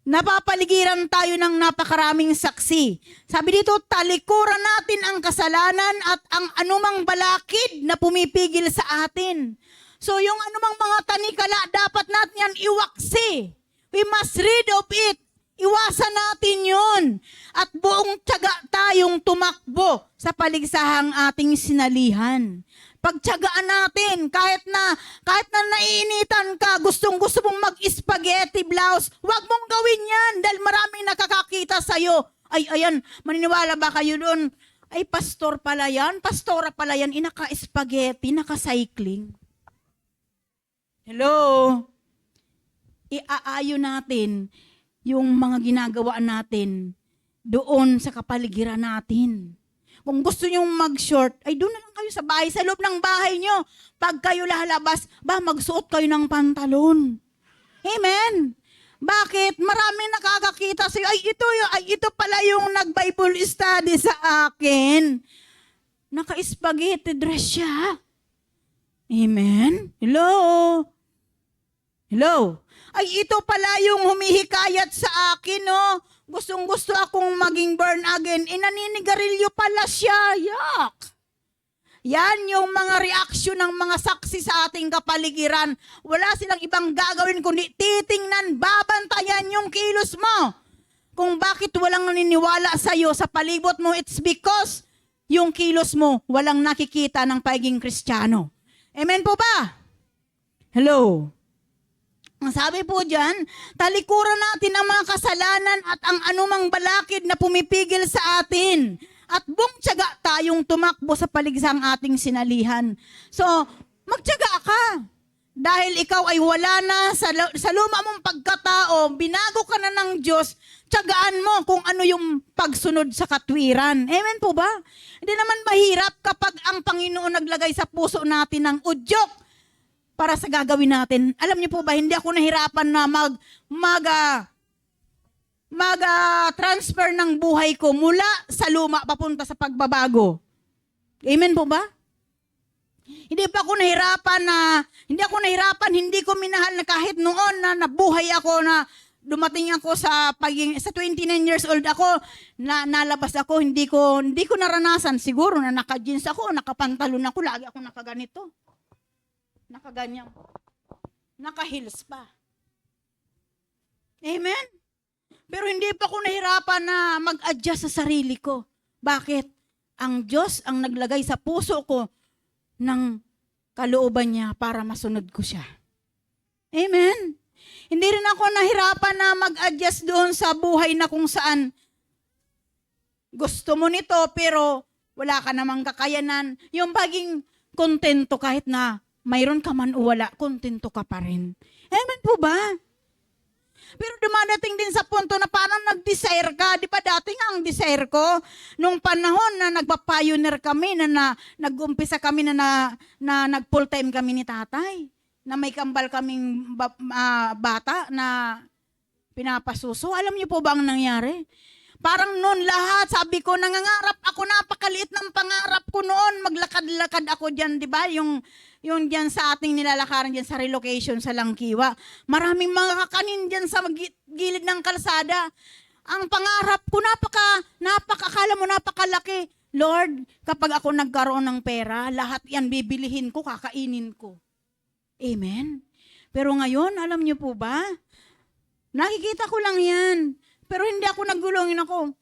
S1: napapaligiran tayo ng napakaraming saksi. Sabi dito, talikuran natin ang kasalanan at ang anumang balakid na pumipigil sa atin. So yung anumang mga tanikala, dapat natin yan iwaksi. We must rid of it. Iwasan natin yun. At buong tiyaga tayong tumakbo sa paligsahang ating sinalihan. Pagtiyagaan natin, kahit na naiinitan ka, gustong-gusto mong mag-spaghetti blouse, huwag mong gawin yan dahil maraming nakakakita sa'yo. Ayan, maniniwala ba kayo doon? Ay, pastor pala yan, pastora pala yan, naka-spaghetti, naka-cycling. Hello? Iaayo natin yung mga ginagawa natin doon sa kapaligiran natin. Kung gusto nyo mag-short, ay doon na lang kayo sa bahay, sa loob ng bahay nyo. Pag kayo lalabas, magsuot kayo ng pantalon. Amen? Bakit? Maraming nakakakita sa'yo. Ito pala yung nag-Bible study sa akin. Naka-spaghetti dress siya. Amen? Hello? Hello? Ito pala yung humihikayat sa akin, no? Gustong-gusto akong maging born again. Naninigarilyo pala siya. Yak! Yan yung mga reaksyon ng mga saksi sa ating kapaligiran. Wala silang ibang gagawin kundi titingnan, babantayan yung kilos mo. Kung bakit walang naniniwala sa'yo sa palibot mo, it's because yung kilos mo walang nakikita ng pagiging Kristiyano. Amen po ba? Hello? Ang sabi po dyan, talikuran natin ang mga kasalanan at ang anumang balakid na pumipigil sa atin. At buong tiyaga tayong tumakbo sa paligsahang ating sinalihan. So, magtiyaga ka. Dahil ikaw ay wala na sa luma mong pagkatao, binago ka na ng Diyos, tiyagaan mo kung ano yung pagsunod sa katwiran. Amen po ba? Hindi naman mahirap kapag ang Panginoon naglagay sa puso natin ng udyok para sa gagawin natin. Alam niyo po ba, hindi ako nahirapan na mag-transfer ng buhay ko mula sa luma papunta sa pagbabago. Amen po ba? Hindi ko minahal na kahit noon na nabuhay ako na dumating ako sa 29 years old ako, na nalabas ako, hindi ko naranasan. Siguro na naka-jeans ako, nakapantalon ako, lagi ako nakaganito. Nakaganyan. Naka-heels pa. Amen? Pero hindi pa ako nahirapan na mag-adjust sa sarili ko. Bakit? Ang Diyos ang naglagay sa puso ko ng kalooban niya para masunod ko siya. Amen? Hindi rin ako nahirapan na mag-adjust doon sa buhay na kung saan gusto mo nito pero wala ka namang kakayanan. Yung baging kontento kahit na mayroon ka man o wala, kontento ka pa rin. Amen po ba? Pero dumadating din sa punto na parang nag-desire ka. Di ba dati nga ang desire ko, nung panahon na nagpa-pioneer kami, na nag-umpisa kami na nag-full time kami ni tatay, na may kambal kaming bata na pinapasuso. Alam niyo po ba ang nangyari? Parang noon lahat, sabi ko, nangangarap ako, napakaliit ng pangarap ko noon, maglakad-lakad ako dyan, di ba? Yung dyan sa ating nilalakaran dyan sa relocation sa Langkiwa. Maraming mga kakanin dyan sa gilid ng kalsada. Ang pangarap ko, akala mo napakalaki. Lord, kapag ako nagkaroon ng pera, lahat yan bibilihin ko, kakainin ko. Amen? Pero ngayon, alam niyo po ba? Nakikita ko lang yan. Pero hindi ako naggulungin ako.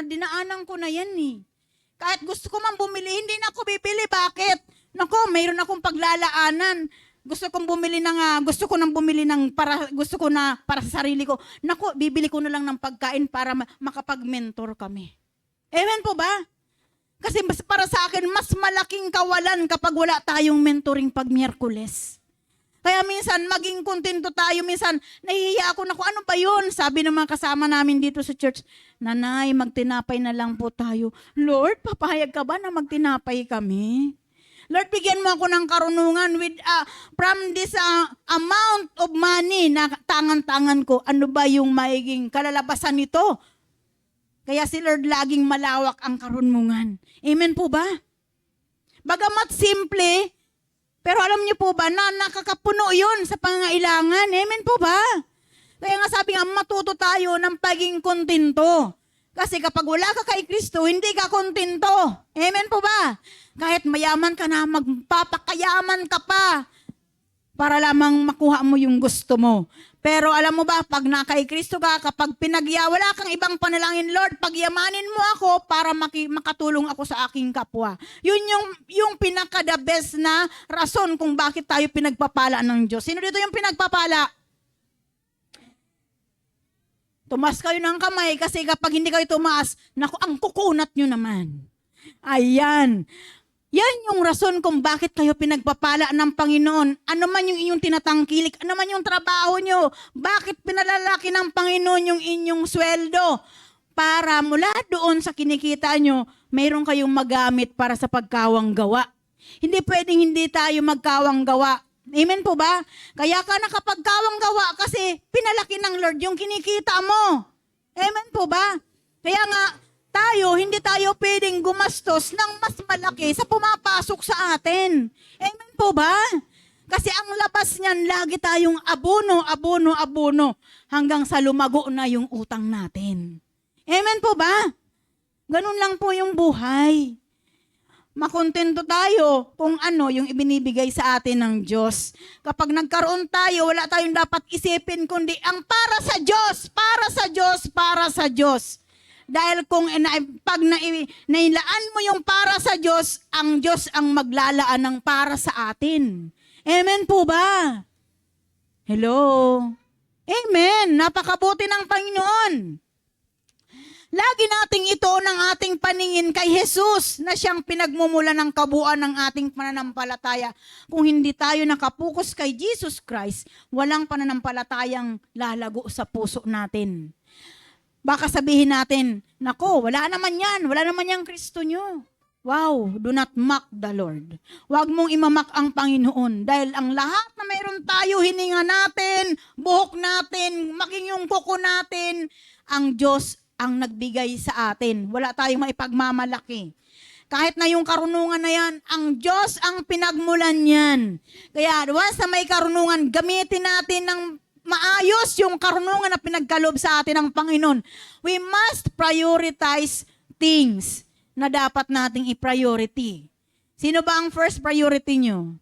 S1: Dinaanan ko na yan eh. Kahit gusto ko man bumili, hindi na ako bibili. Bakit? Nako, mayroon akong paglalaanan. Gusto ko nang bumili ng para sa sarili ko. Nako, bibili ko na lang ng pagkain para makapag-mentor kami. Amen po ba? Kasi para sa akin, mas malaking kawalan kapag wala tayong mentoring pag Miyerkules. Kaya minsan, maging kontento tayo. Minsan, nahihiya ako na ano ba yun? Sabi ng mga kasama namin dito sa church, Nanay, magtinapay na lang po tayo. Lord, papayag ka ba na magtinapay kami? Lord, bigyan mo ako ng karunungan from this amount of money na tangan-tangan ko. Ano ba yung maiging kalalabasan nito? Kaya si Lord laging malawak ang karunungan. Amen po ba? Bagamat simple, pero alam niyo po ba na nakakapuno yun sa pangangailangan? Amen po ba? Kaya nga sabi nga, matuto tayo ng paging kontento. Kasi kapag wala ka kay Kristo, hindi ka kontento. Amen po ba? Kahit mayaman ka na, magpapakayaman ka pa para lamang makuha mo yung gusto mo. Pero alam mo ba, pag nakay Kristo ka, kapag wala kang ibang panalangin, Lord, pagyamanin mo ako para makatulong ako sa aking kapwa. Yun yung pinaka-the best na rason kung bakit tayo pinagpapala ng Diyos. Sino dito yung pinagpapala? Tumas kayo ng kamay kasi kapag hindi kayo tumaas, naku, ang kukunat nyo naman. Ayan. Yan yung rason kung bakit kayo pinagpapala ng Panginoon. Ano man yung inyong tinatangkilik, ano man yung trabaho nyo, bakit pinalalaki ng Panginoon yung inyong sweldo? Para mula doon sa kinikita nyo, mayroon kayong magamit para sa pagkawang gawa. Hindi pwedeng hindi tayo magkawang gawa. Amen po ba? Kaya ka nakapagkawang gawa kasi pinalaki ng Lord yung kinikita mo. Amen po ba? Kaya nga, hindi tayo pwedeng gumastos ng mas malaki sa pumapasok sa atin. Amen po ba? Kasi ang labas niyan, lagi tayong abono, hanggang sa lumago na yung utang natin. Amen po ba? Ganun lang po yung buhay. Makontento tayo kung ano yung ibinibigay sa atin ng Diyos. Kapag nagkaroon tayo, wala tayong dapat isipin kundi ang para sa Diyos, para sa Diyos, para sa Diyos. Dahil pag nailaan mo yung para sa Diyos ang maglalaan ng para sa atin. Amen po ba? Hello? Amen. Napakabuti ng Panginoon. Lagi nating ito ng ating paningin kay Jesus na siyang pinagmumula ng kabuuan ng ating pananampalataya. Kung hindi tayo nakapokus kay Jesus Christ, walang pananampalatayang lalago sa puso natin. Baka sabihin natin, nako, wala naman yan Kristo nyo. Wow, do not mock the Lord. Huwag mong imamak ang Panginoon dahil ang lahat na mayroon tayo, hininga natin, buhok natin, making yung kuko natin, ang Diyos ang nagbigay sa atin. Wala tayong maipagmamalaki. Kahit na yung karunungan na yan, ang Diyos ang pinagmulan yan. Kaya once na may karunungan, gamitin natin ng maayos yung karunungan na pinagkaloob sa atin ng Panginoon. We must prioritize things na dapat nating i-priority. Sino ba ang first priority nyo?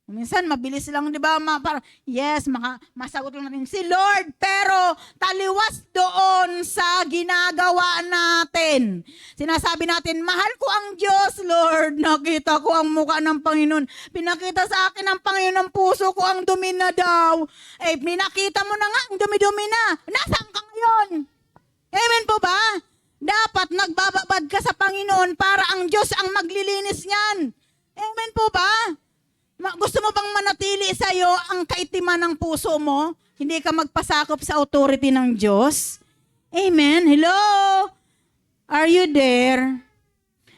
S1: Minsan, mabilis lang, di ba? Parang, yes, masagot lang natin si Lord. Pero, taliwas doon sa ginagawa natin. Sinasabi natin, mahal ko ang Diyos, Lord. Nakita ko ang mukha ng Panginoon. Pinakita sa akin ng Panginoon ang puso ko, ang dumi na daw. Eh, pinakita mo na nga, ang dumi-dumi na. Nasaan ka ngayon? Amen po ba? Dapat nagbababad ka sa Panginoon para ang Diyos ang maglilinis niyan. Amen po ba? Gusto mo bang manatili sa iyo ang kaitiman ng puso mo? Hindi ka magpasakop sa authority ng Diyos? Amen. Hello? Are you there?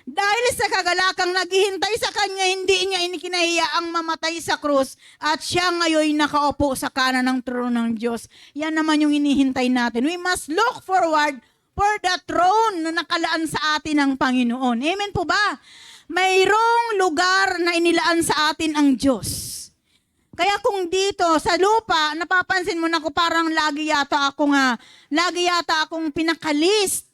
S1: Dahil sa kagalakang naghihintay sa Kanya, hindi niya inikinahiya ang mamatay sa krus at siya ngayon nakaupo sa kanan ng trono ng Diyos. Yan naman yung inihintay natin. We must look forward for the throne na nakalaan sa atin ng Panginoon. Amen po ba? Mayroong lugar na inilaan sa atin ang Diyos. Kaya kung dito sa lupa, napapansin mo na ko parang lagi yata akong pinakalist.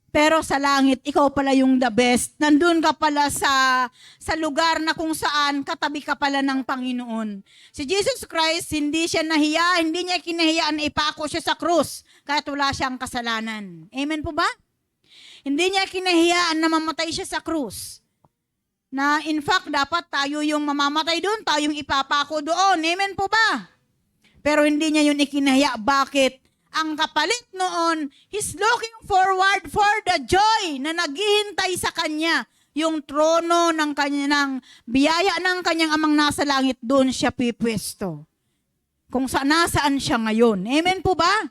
S1: Pero sa langit, ikaw pala yung the best. Nandun ka pala sa lugar na kung saan katabi ka pala ng Panginoon. Si Jesus Christ, hindi siya nahiya, hindi niya kinahiyaan na ipako siya sa krus kahit wala siyang kasalanan. Amen po ba? Hindi niya kinahiyaan na mamatay siya sa krus. Na in fact, dapat tayo yung mamamatay doon, tayo yung ipapako doon. Amen po ba? Pero hindi niya yun ikinahiya. Bakit? Ang kapalit noon, he's looking forward for the joy na naghihintay sa kanya. Yung trono ng kanyang biyaya ng kanyang amang nasa langit, doon siya pipwesto. Kung nasaan siya ngayon. Amen po ba?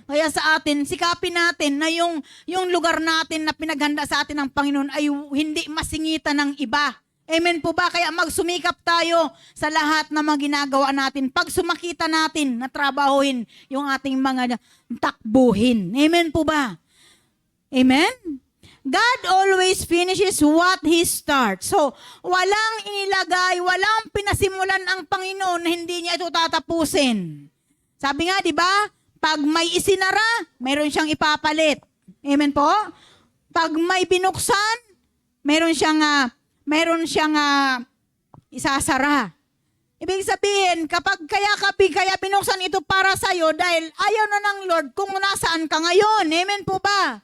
S1: Kaya sa atin, sikapin natin na yung lugar natin na pinaghanda sa atin ng Panginoon ay hindi masingitan ng iba. Amen po ba? Kaya magsumikap tayo sa lahat na mga ginagawa natin. Pag sumakita natin na trabahuhin yung ating mga takbuhin. Amen po ba? Amen? God always finishes what He starts. So, walang inilagay, walang pinasimulan ang Panginoon na hindi niya ito tatapusin. Sabi nga, di ba? Pag may isinara, mayroon siyang ipapalit. Amen po? Pag may binuksan, mayroon siyang isasara. Ibig sabihin, kaya binuksan ito para sa'yo dahil ayaw na ng Lord kung nasaan ka ngayon. Amen po ba?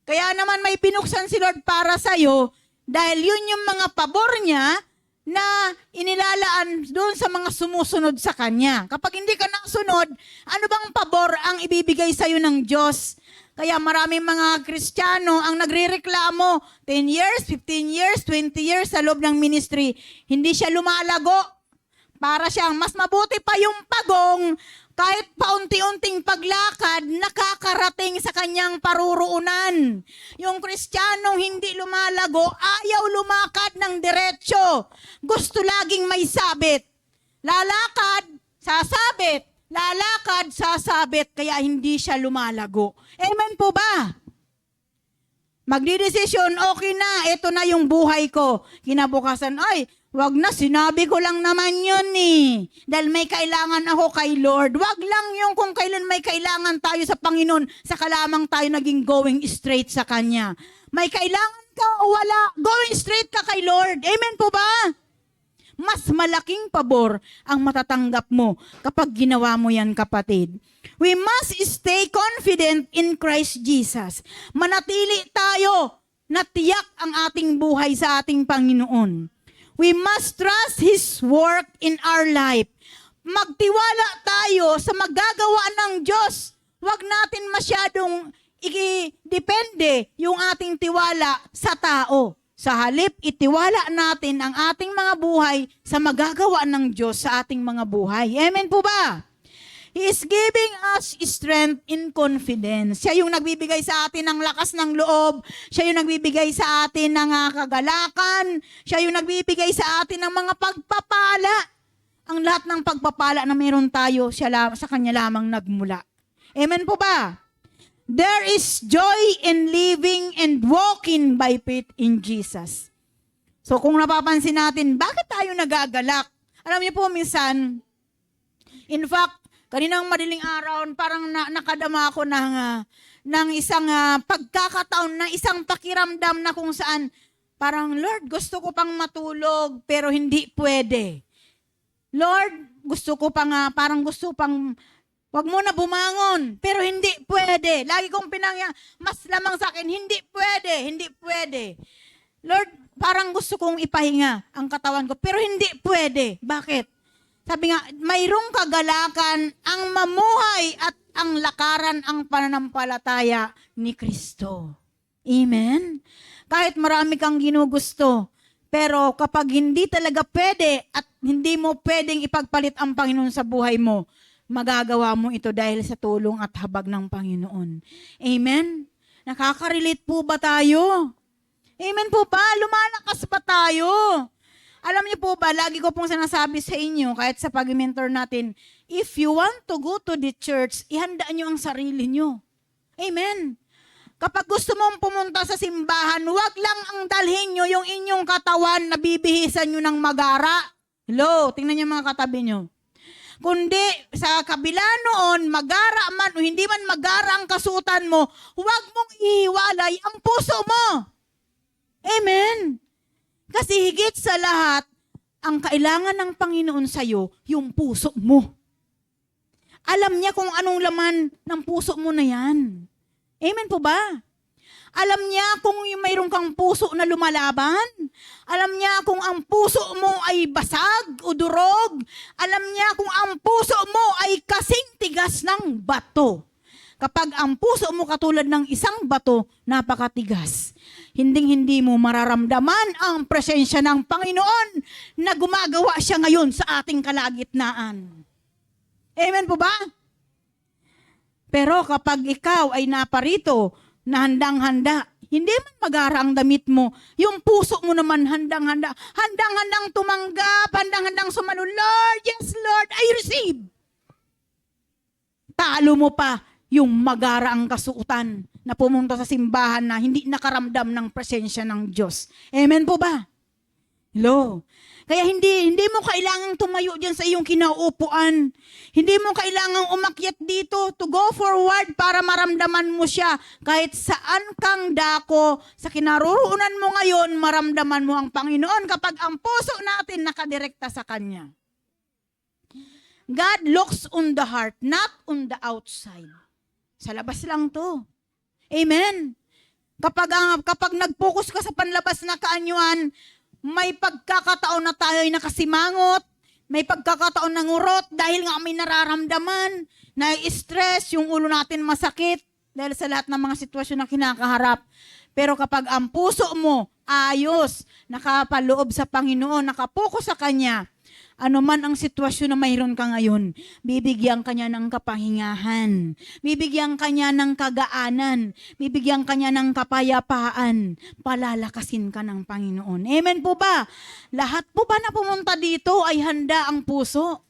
S1: Kaya naman may binuksan si Lord para sa'yo dahil yun yung mga pabor niya na inilalaan doon sa mga sumusunod sa Kanya. Kapag hindi ka nasunod, ano bang pabor ang ibibigay sa'yo ng Diyos? Kaya maraming mga Kristiyano ang nagrereklamo, 10 years, 15 years, 20 years sa loob ng ministry, hindi siya lumalago. Para siyang mas mabuti pa yung pagong, kahit paunti-unting paglakad, nakakarating sa kanyang paruruunan. Yung Kristiyanong hindi lumalago, ayaw lumakad ng diretsyo. Gusto laging may sabit. Lalakad, sasabit. Lalakad, sasabit. Kaya hindi siya lumalago. Amen po ba? Magdidesisyon, okay na, ito na yung buhay ko. Kinabukasan, ay, wag na, sinabi ko lang naman yun eh. Dahil may kailangan ako kay Lord. Wag lang yung kung kailan may kailangan tayo sa Panginoon, saka lamang tayo naging going straight sa Kanya. May kailangan ka o wala, going straight ka kay Lord. Amen po ba? Mas malaking pabor ang matatanggap mo kapag ginawa mo yan, kapatid. We must stay confident in Christ Jesus. Manatili tayo na tiyak ang ating buhay sa ating Panginoon. We must trust His work in our life. Magtiwala tayo sa magagawa ng Diyos. Huwag natin masyadong i-depende yung ating tiwala sa tao. Sa halip, itiwala natin ang ating mga buhay sa magagawa ng Diyos sa ating mga buhay. Amen po ba? He is giving us strength in confidence. Siya yung nagbibigay sa atin ng lakas ng loob. Siya yung nagbibigay sa atin ng kagalakan. Siya yung nagbibigay sa atin ng mga pagpapala. Ang lahat ng pagpapala na meron tayo, sa Kanya lamang nagmula. Amen po ba? There is joy in living and walking by faith in Jesus. So kung napapansin natin, bakit tayo nagagalak? Alam niyo po minsan, in fact, kaninang madaling araw, parang nakadama ako ng isang pagkakataon na isang pakiramdam na kung saan Parang, Lord, gusto ko pang matulog, pero hindi pwede. Lord, gusto ko pang, parang gusto pang, wag mo na bumangon, pero hindi pwede. Lagi kong mas lamang sa akin, hindi pwede. Lord, parang gusto kong ipahinga ang katawan ko, pero hindi pwede. Bakit? Sabi nga, mayroong kagalakan ang mamuhay at ang lakaran ang pananampalataya ni Kristo. Amen? Kahit marami kang ginugusto, pero kapag hindi talaga pwede at hindi mo pwedeng ipagpalit ang Panginoon sa buhay mo, magagawa mo ito dahil sa tulong at habag ng Panginoon. Amen? Nakaka-relate po ba tayo? Amen po ba? Lumalakas pa tayo. Alam niyo po ba, lagi ko pong sinasabi sa inyo, kahit sa pag-mentor natin, if you want to go to the church, ihanda niyo ang sarili niyo. Amen. Kapag gusto mong pumunta sa simbahan, huwag lang ang dalhin niyo yung inyong katawan na bibihisan niyo ng magara. Hello, tingnan niyo mga katabi niyo. Kundi sa kabila noon, magara man o hindi man magara ang kasuotan mo, huwag mong ihiwalay ang puso mo. Amen. Kasi higit sa lahat, ang kailangan ng Panginoon sa'yo, yung puso mo. Alam niya kung anong laman ng puso mo na yan. Amen po ba? Alam niya kung mayroon kang puso na lumalaban. Alam niya kung ang puso mo ay basag o durog. Alam niya kung ang puso mo ay kasing tigas ng bato. Kapag ang puso mo katulad ng isang bato, napakatigas. Hinding-hindi mo mararamdaman ang presensya ng Panginoon na gumagawa siya ngayon sa ating kalagitnaan. Amen po ba? Pero kapag ikaw ay naparito na handang-handa, hindi man magara ang damit mo, yung puso mo naman handang-handa, handang-handang tumanggap, handang-handang sumalo, Lord, yes Lord, I receive. Talo mo pa yung magara ang kasuotan na pumunta sa simbahan na hindi nakaramdam ng presensya ng Diyos. Amen po ba? Hello? Kaya hindi mo kailangang tumayo dyan sa iyong kinauupuan. Hindi mo kailangang umakyat dito to go forward para maramdaman mo siya. Kahit saan kang dako, sa kinaroroonan mo ngayon, maramdaman mo ang Panginoon kapag ang puso natin nakadirekta sa Kanya. God looks on the heart, not on the outside. Sa labas lang to. Amen. Kapag nag-focus ka sa panlabas na kaanyuan, may pagkakataon na tayo ay nakasimangot, may pagkakataon na ngurot dahil nga may nararamdaman, na-stress, yung ulo natin masakit dahil sa lahat ng mga sitwasyon na kinakaharap. Pero kapag ang puso mo ayos, nakapaloob sa Panginoon, nakapokus sa Kanya, ano man ang sitwasyon na mayroon ka ngayon, bibigyan ka niya ng kapahingahan, bibigyan ka niya ng kagaanan, bibigyan ka niya ng kapayapaan, palalakasin ka ng Panginoon. Amen po ba? Lahat po ba na pumunta dito ay handa ang puso?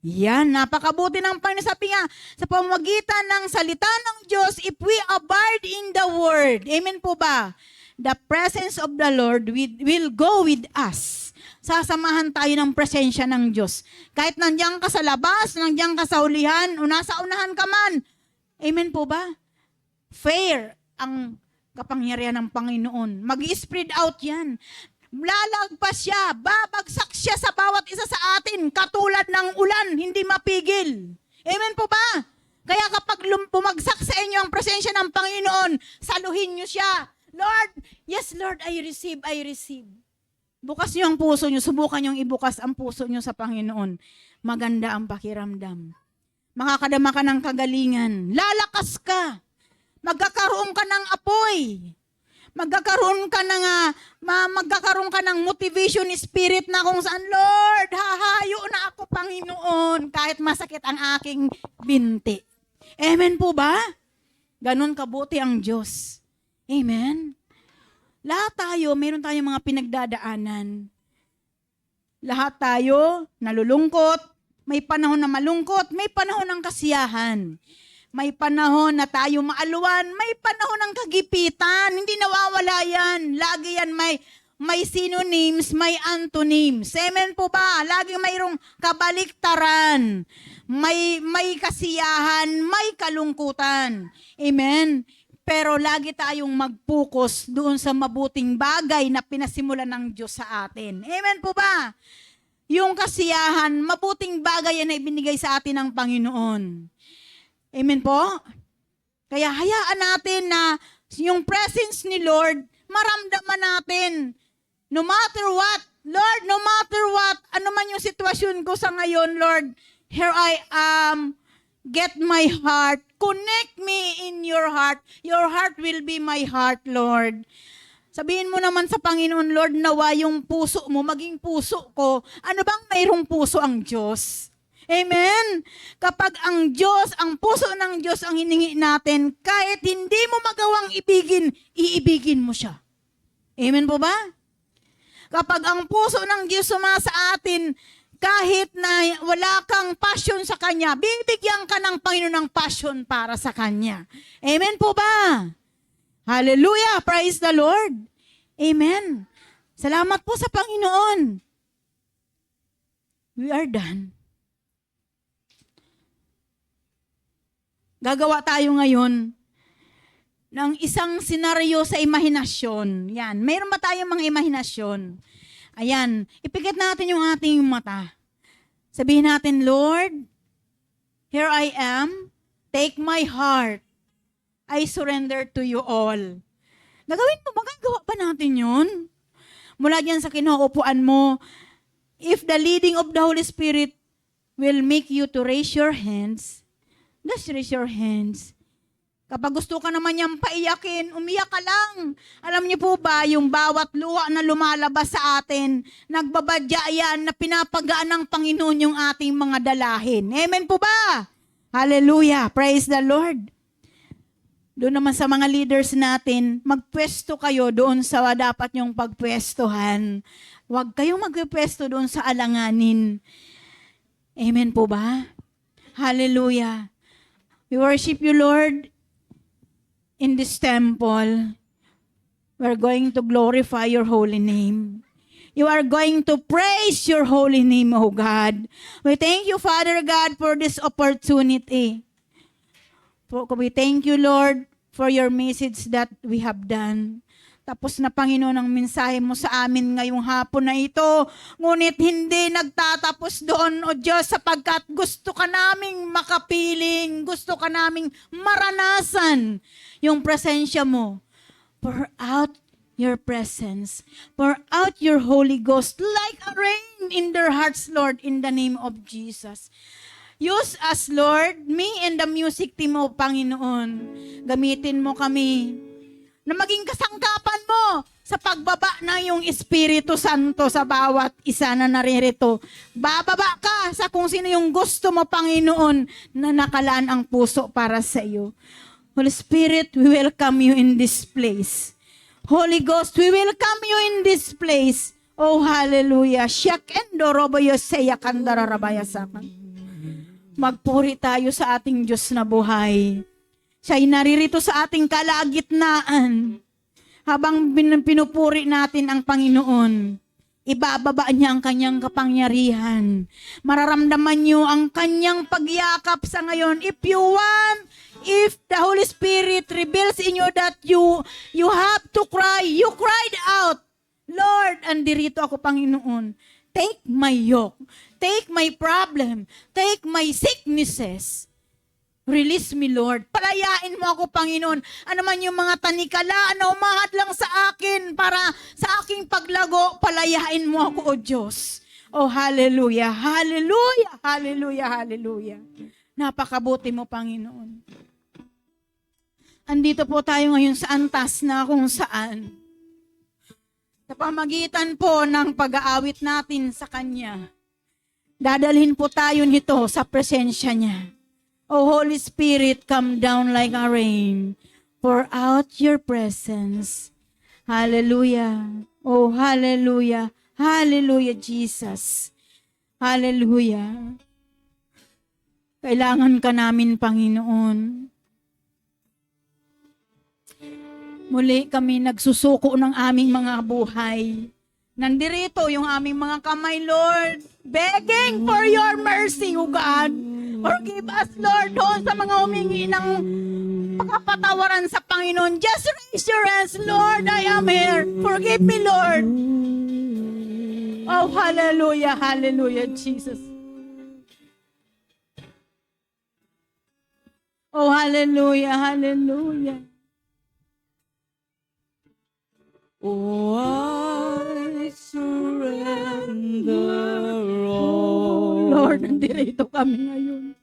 S1: Yan, napakabuti ng Panginoon. Sabi nga, sa pamamagitan ng salita ng Diyos, if we abide in the Word, amen po ba? The presence of the Lord will go with us. Sasamahan tayo ng presensya ng Diyos. Kahit nandiyan ka sa labas, nandiyan ka sa ulihan, o nasa unahan ka man. Amen po ba? Fair ang kapangyarihan ng Panginoon. Mag-spread out yan. Lalagpas siya, babagsak siya sa bawat isa sa atin, katulad ng ulan, hindi mapigil. Amen po ba? Kaya kapag bumagsak sa inyo ang presensya ng Panginoon, saluhin niyo siya. Lord, yes Lord, I receive. Bukas niyo ang puso niyo, subukan niyong ibukas ang puso niyo sa Panginoon. Maganda ang pakiramdam. Makakadama ka ng kagalingan. Lalakas ka. Magkakaroon ka ng apoy. Magkakaroon ka ng motivation spirit na kung saan, Lord, hahayo na ako, Panginoon, kahit masakit ang aking binti. Amen po ba? Ganon kabuti ang Diyos. Amen? Lahat tayo, meron tayong mga pinagdadaanan. Lahat tayo nalulungkot, may panahon na malungkot, may panahon ng kasiyahan. May panahon na tayo maaluan, may panahon ng kagipitan, hindi nawawala yan. Lagi yan may synonyms, may antonyms. Amen po ba? Laging mayroong kabaliktaran, may kasiyahan, may kalungkutan. Amen? pero lagi tayong mag-focus doon sa mabuting bagay na pinasimulan ng Diyos sa atin. Amen po ba? Yung kasiyahan, mabuting bagay yan na ibinigay sa atin ng Panginoon. Amen po? Kaya hayaan natin na yung presence ni Lord, maramdaman natin. No matter what, Lord, no matter what, ano man yung sitwasyon ko sa ngayon, Lord, here I am. Get my heart. Connect me in your heart. Your heart will be my heart, Lord. Sabihin mo naman sa Panginoon, Lord, nawa yung puso mo, maging puso ko. Ano bang mayroong puso ang Diyos? Amen? Kapag ang Diyos, ang puso ng Diyos ang hiningi natin, kahit hindi mo magawang ibigin, iibigin mo siya. Amen po ba? Kapag ang puso ng Diyos sumasa atin, kahit na wala kang passion sa Kanya, bibigyan ka ng Panginoon ng passion para sa Kanya. Amen po ba? Hallelujah! Praise the Lord! Amen! Salamat po sa Panginoon. We are done. Gagawa tayo ngayon ng isang senaryo sa imahinasyon. Yan. Mayroon ba tayong mga imahinasyon? Ayan. Ipikit natin yung ating mata. Sabihin natin, Lord, here I am. Take my heart. I surrender to you all. Nagawin mo, magagawa ba natin yun? Mula dyan sa kinauupuan mo, if the leading of the Holy Spirit will make you to raise your hands, just raise your hands. Kapag gusto ka naman niyang paiyakin, umiyak ka lang. Alam niyo po ba, yung bawat luha na lumalabas sa atin, nagbabadya yan na pinapagaan ng Panginoon yung ating mga dalahin. Amen po ba? Hallelujah. Praise the Lord. Doon naman sa mga leaders natin, magpwesto kayo doon sa dapat niyong pagpwestohan. Huwag kayong magpwesto doon sa alanganin. Amen po ba? Hallelujah. We worship you, Lord. In this temple, we're going to glorify your holy name. You are going to praise your holy name, O God. We thank you, Father God, for this opportunity. We thank you, Lord, for your message that we have done. Tapos na, Panginoon, ang mensahe mo sa amin ngayong hapon na ito. Ngunit hindi nagtatapos doon, O Diyos, sapagkat gusto ka naming makapiling, gusto ka naming maranasan yung presensya mo. Pour out your presence. Pour out your Holy Ghost like a rain in their hearts, Lord, in the name of Jesus. Use us, Lord, me and the music team, O Panginoon. Gamitin mo kami na maging kasangkapan mo sa pagbaba na yung Espiritu Santo sa bawat isa na naririto. Bababa ka sa kung sino yung gusto mo, Panginoon, na nakalaan ang puso para sa iyo. Holy Spirit, we welcome you in this place. Holy Ghost, we welcome you in this place. Oh, hallelujah. Shakendo roboyo seya kandara rabaya sakan. Magpuri tayo sa ating Diyos na buhay. Siya'y naririto sa ating kalagitnaan. Habang pinupuri natin ang Panginoon, ibababa niya ang kanyang kapangyarihan. Mararamdaman niyo ang kanyang pagyakap sa ngayon. If you want, if the Holy Spirit reveals in you that you have to cry, you cried out, Lord, andirito ako, Panginoon. Take my yoke. Take my problem. Take my sicknesses. Release me, Lord. Palayain mo ako, Panginoon. Ano man yung mga tanikala na umahad lang sa akin para sa aking paglago, palayain mo ako, O Diyos. Oh, hallelujah, hallelujah, hallelujah, hallelujah. Napakabuti mo, Panginoon. Andito po tayo ngayon sa antas na kung saan. Sa pamagitan po ng pag-aawit natin sa Kanya, dadalhin po tayo nito sa presensya niya. O Holy Spirit, come down like a rain. Pour out your presence. Hallelujah. Oh, hallelujah. Hallelujah, Jesus. Hallelujah. Kailangan ka namin, Panginoon. Muli kami nagsusuko ng aming mga buhay. Nandirito yung aming mga kamay, Lord, begging for your mercy, O God. Forgive us, Lord, doon sa mga humingi ng makapatawaran sa Panginoon. Just raise your hands, Lord, I am here. Forgive me, Lord. Oh, hallelujah, hallelujah, Jesus. Oh, hallelujah, hallelujah.
S3: Oh, I surrender all.
S1: Lord, nandito kami ngayon.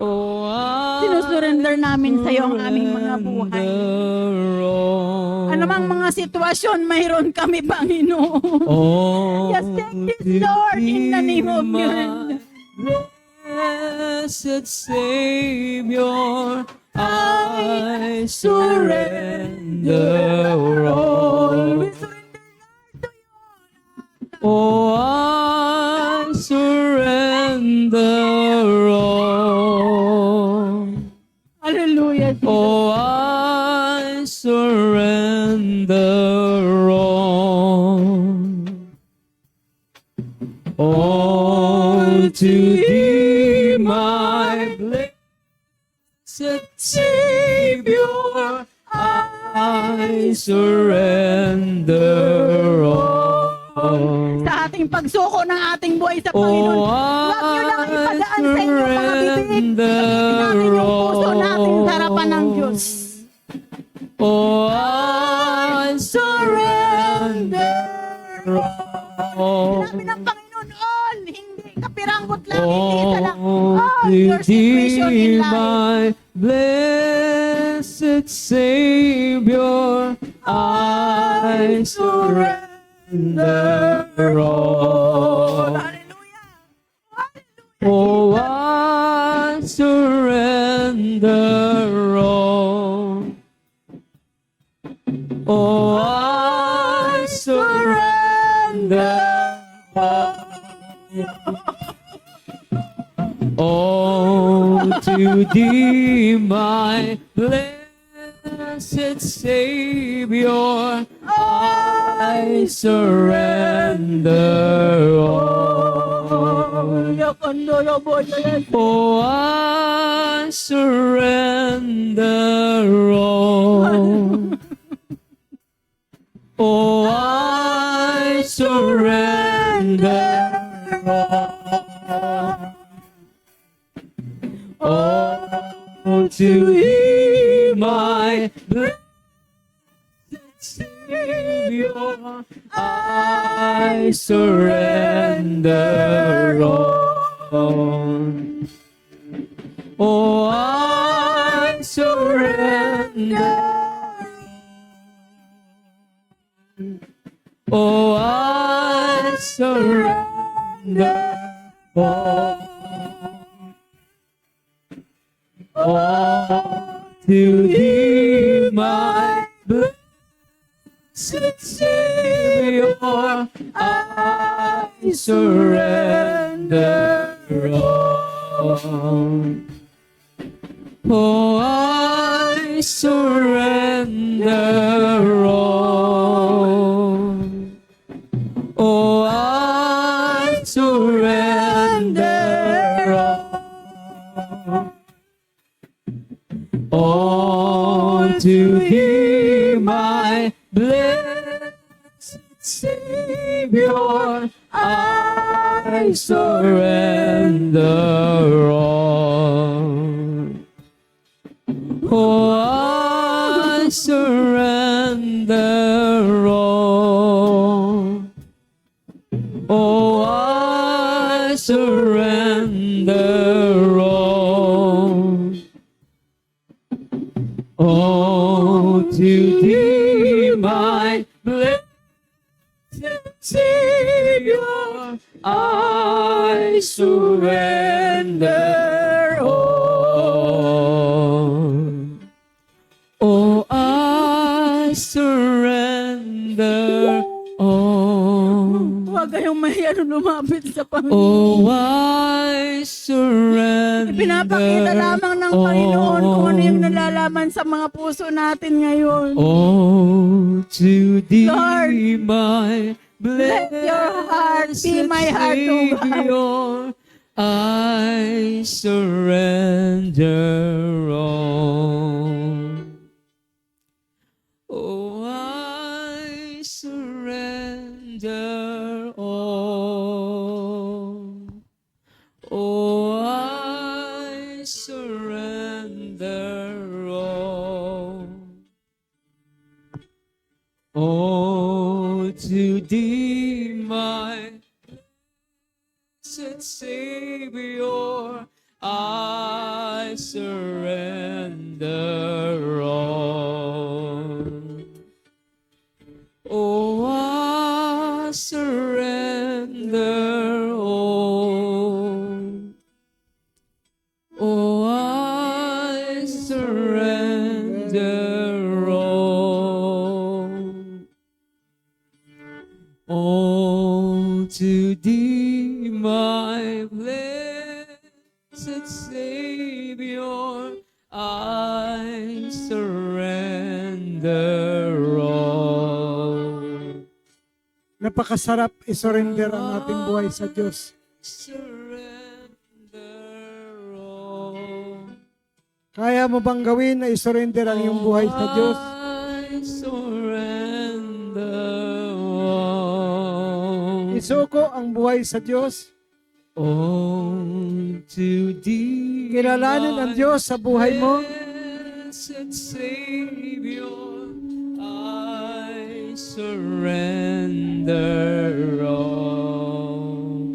S3: Oh, I
S1: Sinusurrender namin sa iyo ang aming mga buhay.
S3: surrender all.
S1: Anumang mga sitwasyon, mayroon kami, Panginoon.
S3: Oh,
S1: Just take this, Lord, in the name of
S3: my blessed Savior, I surrender all. Oh, I surrender all.
S1: Hallelujah.
S3: Oh, I surrender all. All to thee, my blessed Savior, I surrender all.
S1: Sa ating pagsuko ng ating buhay sa Panginoon,
S3: Oh,
S1: huwag niyo lang
S3: I
S1: ipadaan sa inyong mga bibig.
S3: surrender
S1: Natin yung puso natin sa harapan ng Diyos.
S3: Oh, I surrender all.
S1: Sinabi ng Panginoon, all, hindi kapiranggot lang, hindi isa lang.
S3: All
S1: All
S3: to
S1: your situation in
S3: thee,
S1: life.
S3: my blessed Savior, I surrender all.
S1: Hallelujah. Hallelujah.
S3: Oh, I surrender all. Oh, I surrender all. Oh, to thee, my blessed Savior, I surrender all. Oh, I surrender all. Oh, I surrender all. Oh, to thee, my blessed Savior, I surrender all. Oh, I surrender. Oh, I surrender all. Oh, to thee, my blessed Savior, I surrender all. Oh, I surrender all. Oh, I surrender all. All to thee, my blessed Savior, I surrender all. Oh, I surrender all. Oh, I surrender all. Oh, to thee, my blessed Savior, I surrender all. Oh, I surrender all.
S1: Huwag kayong mayroon lumapit sa Panginoon.
S3: Oh, I surrender
S1: Pinapakita lamang ng Panginoon kung ano yung nalalaman sa mga puso natin ngayon.
S3: Oh, to thee,
S1: Lord,
S3: my
S1: let your heart be my heart, O God.
S3: Savior, I surrender all. all to thee, my blessed Savior, I surrender all. Oh, I surrender all. Oh, I surrender all to thee, my blessed Savior, I surrender all.
S4: Napakasarap isurrender ang ating buhay sa Diyos.
S3: Surrender all.
S4: Kaya mo bang gawin na isurrender ang iyong buhay sa Diyos?
S3: I surrender all.
S4: Isuko ang buhay sa Diyos.
S3: All to thee,
S4: Kilalanin ang Diyos sa buhay mo.
S3: blessed Savior, I surrender all.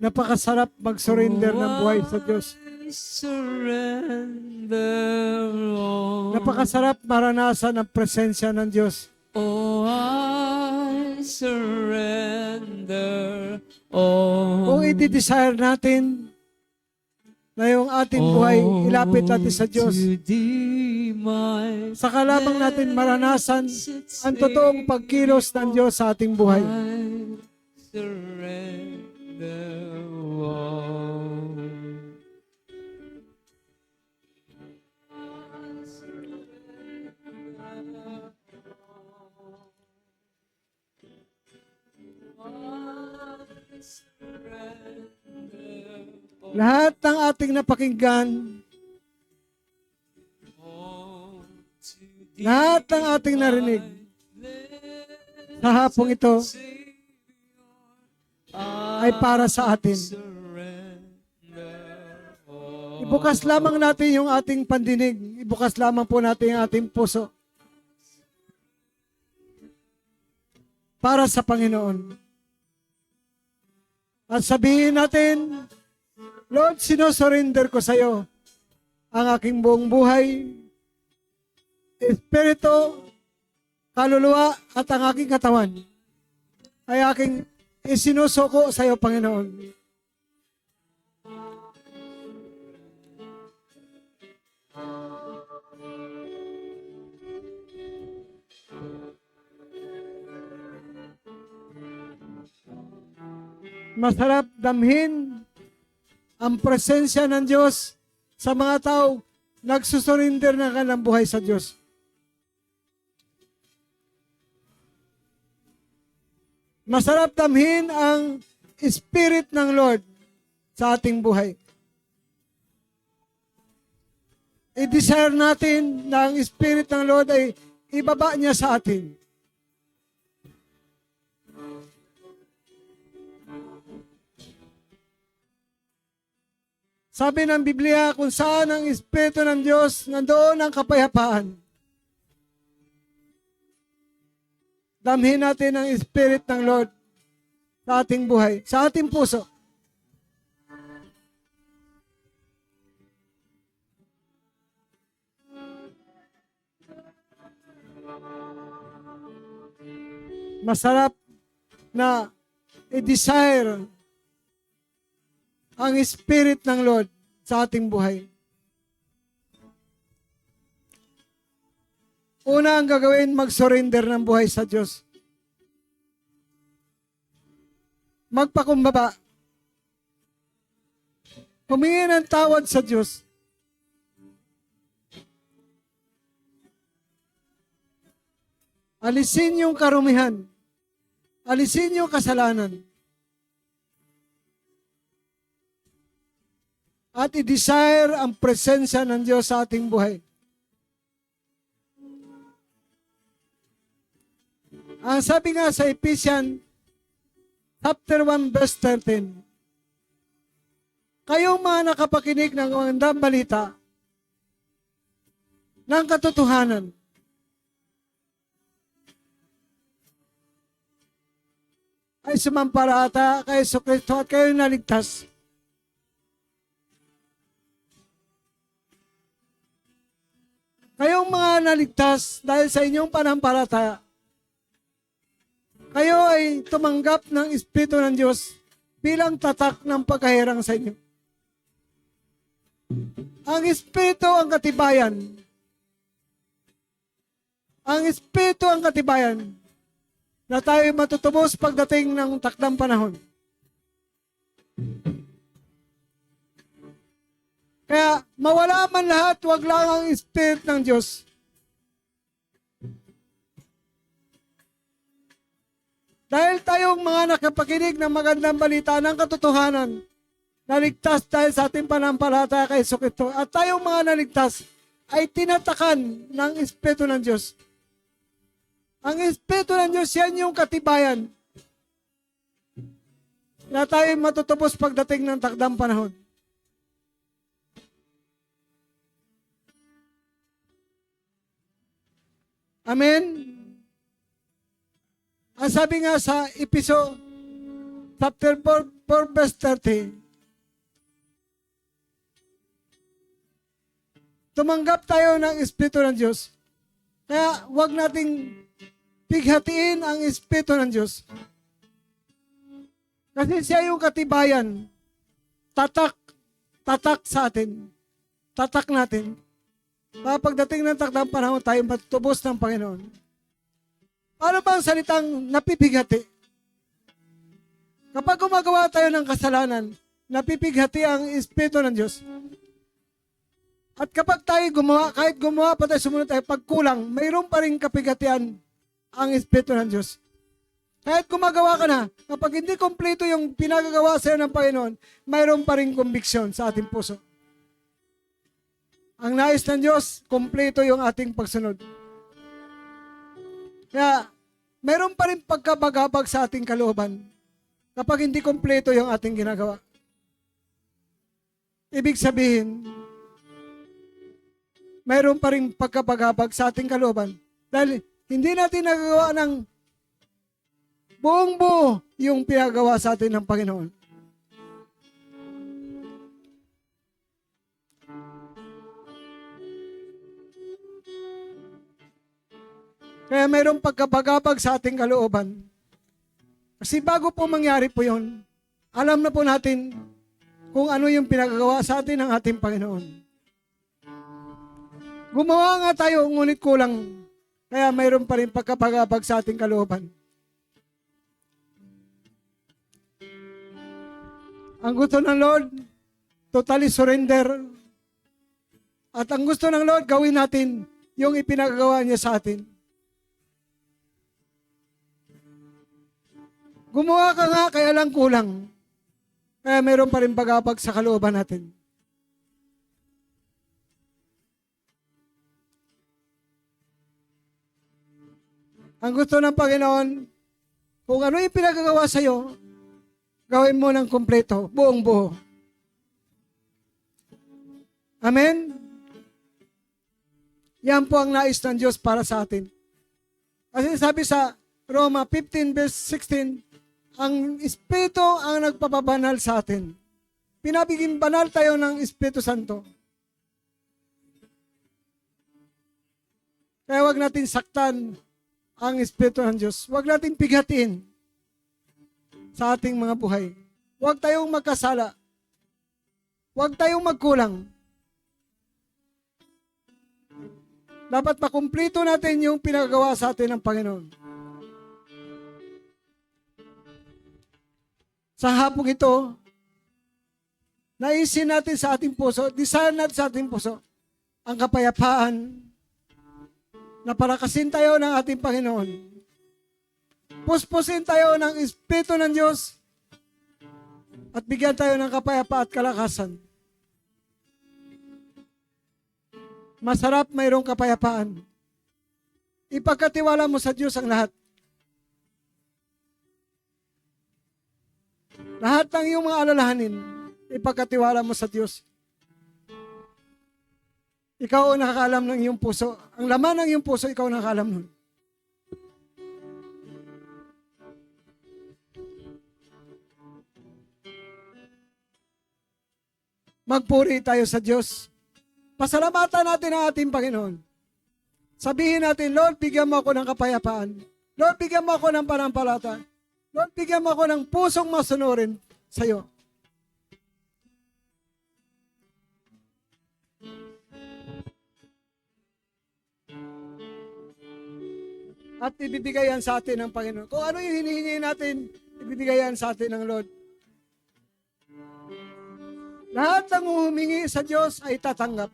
S4: Napakasarap mag-surrender ng buhay sa Diyos.
S3: I surrender all.
S4: Napakasarap maranasan ang presensya ng Diyos.
S3: Oh, I surrender all.
S4: Kung i-desire natin na yung ating buhay, ilapit natin sa Diyos.
S3: To thee, my
S4: Saka lamang natin maranasan ang totoong pagkilos ng Diyos sa ating buhay.
S3: I surrender all.
S4: Lahat ng ating napakinggan, lahat ng ating narinig sa hapong ito ay para sa atin. Ibukas lamang natin yung ating pandinig. Ibukas lamang po natin yung ating puso para sa Panginoon. At sabihin natin, Lord, sinosurrender ko sa iyo ang aking buong buhay, espiritu, kaluluwa, at ang aking katawan ay aking isinusuko sa iyo, Panginoon. Masarap damhin ang presensya ng Diyos sa mga tao nagsusurinder na kanilang buhay sa Diyos. Masarap damhin ang Spirit ng Lord sa ating buhay. I-desire natin na ang Spirit ng Lord ay ibaba niya sa atin. Sabi ng Biblia, kung saan ang Espiritu ng Diyos, nandoon ang kapayapaan. Damhin natin ang Spirit ng Lord sa ating buhay, sa ating puso. Masarap na i-desire ang Spirit ng Lord sa ating buhay. Una ang gagawin, mag-surrender ng buhay sa Diyos. Magpakumbaba. Humingi ng tawad sa Diyos. Alisin yung karumihan. Alisin yung kasalanan. At i-desire ang presensya ng Diyos sa ating buhay. Ang sabi nga sa Ephesians chapter 1 verse 13, kayong mga nakapakinig ng magandang balita ng katotohanan. Ay sumampalataya kay Jesucristo at kayo naligtas. Kayong mga naligtas dahil sa inyong panampalataya, kayo ay tumanggap ng Espiritu ng Diyos bilang tatak ng pagkahirang sa inyo. Ang Espiritu ang katibayan. Ang Espiritu ang katibayan na tayo matutubos pagdating ng takdang panahon. Kaya mawala man lahat, wag lang ang Spirit ng Diyos. Dahil tayong mga nakapakinig ng magandang balita ng katotohanan, naligtas dahil sa ating panampalataya kay Jesucristo, at tayong mga naligtas ay tinatakan ng Espiritu ng Diyos. Ang Espiritu ng Diyos, yan yung katibayan na tayo matutubos pagdating ng takdang panahon. Amen? Ang sabi nga sa Episode chapter 4 verse 30, tumanggap tayo ng Espiritu ng Diyos. Kaya huwag nating pighatiin ang Espiritu ng Diyos. Kasi siya yung katibayan, tatak sa atin, tatak natin. Para pagdating ng takdang panahon, tayo matutubos ng Panginoon. Ano ba ang salitang napipighati? Kapag gumagawa tayo ng kasalanan, napipighati ang Espiritu ng Diyos. At kapag tayo gumawa, kahit gumawa pa tayo, sumunod tayo, pagkulang, mayroon pa rin kapighatian ang Espiritu ng Diyos. Kahit gumagawa ka na, kapag hindi kompleto yung pinagagawa sa iyo ng Panginoon, mayroon pa rin conviction sa ating puso. Ang nais ng Diyos, kompleto yung ating pagsunod. Kaya, mayroon pa rin pagkabagabag sa ating kalooban kapag hindi kompleto yung ating ginagawa. Ibig sabihin, mayroon pa rin pagkabagabag sa ating kalooban dahil hindi natin nagagawa ng buong buo yung pinagawa sa atin ng Panginoon. Kaya mayroong pagkabagabag sa ating kalooban. Kasi bago po mangyari po yun, alam na po natin kung ano yung pinagagawa sa atin ng ating Panginoon. Gumawa nga tayo, ngunit kulang. Kaya mayroon pa rin pagkabagabag sa ating kalooban. Ang gusto ng Lord, totally surrender. At ang gusto ng Lord, gawin natin yung ipinagagawa niya sa atin. Gumawa ka nga, kaya lang kulang. Kaya mayroon pa rin pagabag sa kalooban natin. Ang gusto ng Panginoon, kung ano yung pinagagawa sa iyo, gawin mo ng kompleto, buong buo. Amen? Yan po ang nais ng Diyos para sa atin. Kasi sabi sa Roma 15 verse 16, ang Espiritu ang nagpapabanal sa atin. Pinabiging banal tayo ng Espiritu Santo. Kaya wag natin saktan ang Espiritu ng Diyos. Wag natin pighatiin sa ating mga buhay. Wag tayong magkasala. Wag tayong magkulang. Dapat makumplito natin yung pinagawa sa atin ng Panginoon. Sa hapong ito, naisin natin sa ating puso, desire natin sa ating puso, ang kapayapaan na palakasin tayo ng ating Panginoon. Puspusin tayo ng Espiritu ng Diyos at bigyan tayo ng kapayapaan at kalakasan. Masarap mayroong kapayapaan. Ipagkatiwala mo sa Diyos ang lahat. Lahat ng iyong mga alalahanin, ipagkatiwala mo sa Diyos. Ikaw ang nakakaalam ng iyong puso. Ang laman ng iyong puso, ikaw ang nakakaalam nun. Magpuri tayo sa Diyos. Pasalamatan natin ang ating Panginoon. Sabihin natin, Lord, bigyan mo ako ng kapayapaan. Lord, bigyan mo ako ng panampalataya. Lord, bigyan mo ako ng pusong masunurin sa iyo. At ibibigay yan sa atin ng Panginoon. Kung ano yung hinihingi natin, ibibigay yan sa atin ng Lord. Lahat ng humingi sa Diyos ay tatanggap.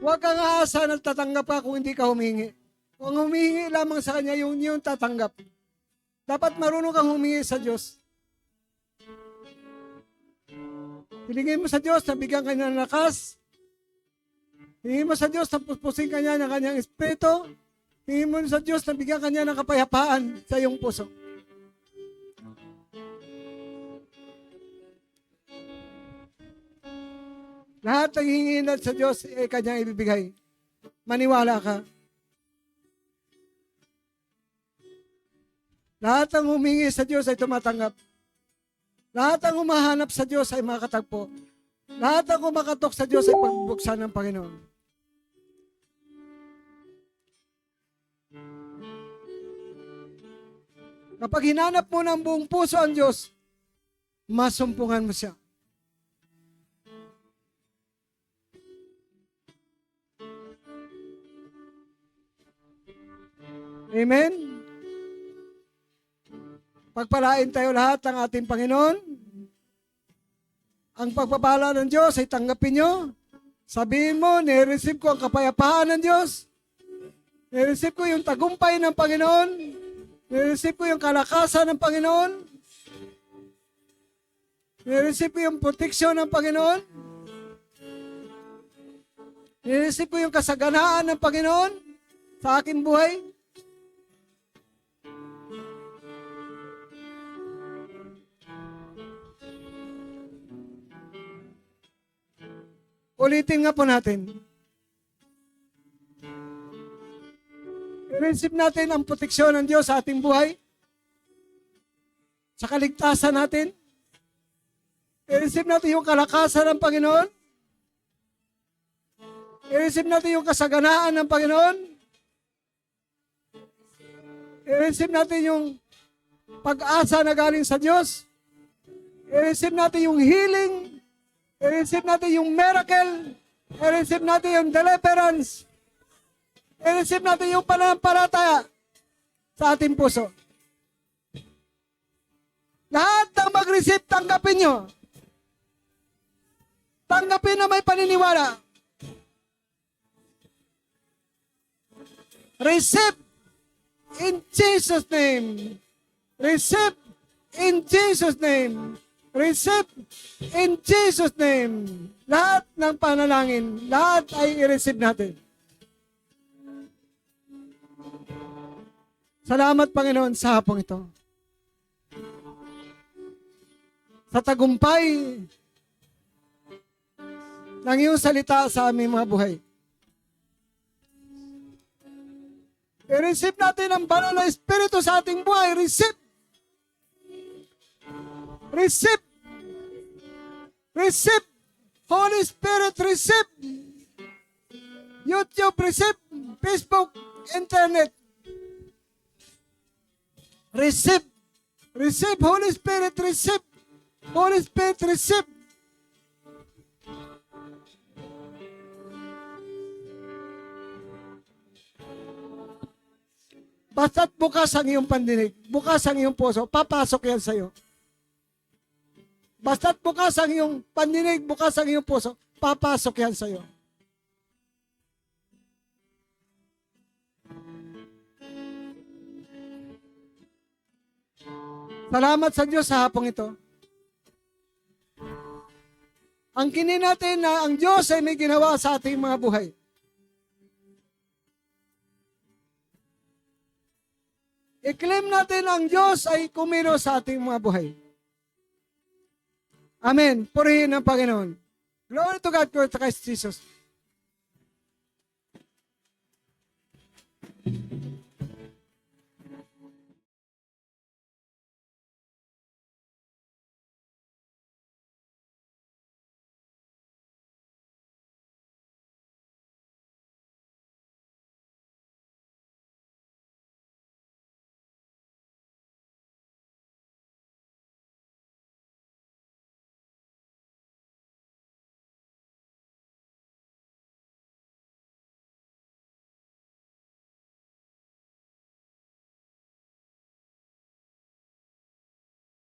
S4: Huwag kang aasa na tatanggap ka kung hindi ka humingi. Kung humingi lamang sa Kanya, yung tatanggap. Dapat marunong kang humingi sa Diyos. Hilingin mo sa Diyos na bigyan Kanya ng lakas. Hilingin mo sa Diyos na puspusin Kanya ng Kanyang Espiritu. Hilingin mo sa Diyos na bigyan Kanya ng kapayapaan sa iyong puso. Lahat ng hingin sa Diyos ay Kanyang ibibigay. Maniwala ka. Lahat ng humingi sa Diyos ay tumatanggap. Lahat ng humahanap sa Diyos ay makatagpo. Lahat ng kumakatok sa Diyos ay pagbubuksan ng Panginoon. Kapag hinanap mo ng buong puso ang Diyos, masumpungan mo siya. Amen? Pagpalain tayo lahat ng ating Panginoon. Ang pagpapala ng Diyos ay tanggapin nyo. Sabihin mo, nire-receive ko ang kapayapaan ng Diyos. Nire-receive ko yung tagumpay ng Panginoon. Nire-receive ko yung kalakasan ng Panginoon. Nire-receive ko yung proteksyon ng Panginoon. Nire-receive ko yung kasaganaan ng Panginoon sa aking buhay. Ulitin nga po natin. I-receive natin ang proteksyon ng Diyos sa ating buhay. Sa kaligtasan natin. I-receive natin yung kalakasan ng Panginoon. I-receive natin yung kasaganaan ng Panginoon. I-receive natin yung pag-asa na galing sa Diyos. I-receive natin yung healing. I-receive natin yung miracle. I-receive natin yung deliverance. I-receive natin yung pananampalataya sa ating puso. Lahat ng mag-receive, tanggapin nyo. Tanggapin na may paniniwala. Receive in Jesus' name. Receive in Jesus' name. Receive in Jesus' name. Lahat ng panalangin, lahat ay i-receive natin. Salamat, Panginoon, sa hapong ito. Sa tagumpay ng iyong salita sa aming mga buhay. I-receive natin ang banal na Espiritu sa ating buhay. Receive. Receive. Receive. Holy Spirit, receive. YouTube, receive. Facebook, internet. Receive. Receive. Holy Spirit, receive. Holy Spirit, receive. Basta't bukas ang iyong pandinig, bukas ang iyong puso, papasok yan sa iyo. Basta't bukas ang iyong pandinig, bukas ang iyong puso, papasok yan sa iyo. Salamat sa Diyos sa hapong ito. Ang kinin natin na ang Diyos ay may ginawa sa ating mga buhay. I-claim natin ang Diyos ay kumilos sa ating mga buhay. Amen. Purihin ang Panginoon. Glory to God, glory to Christ Jesus.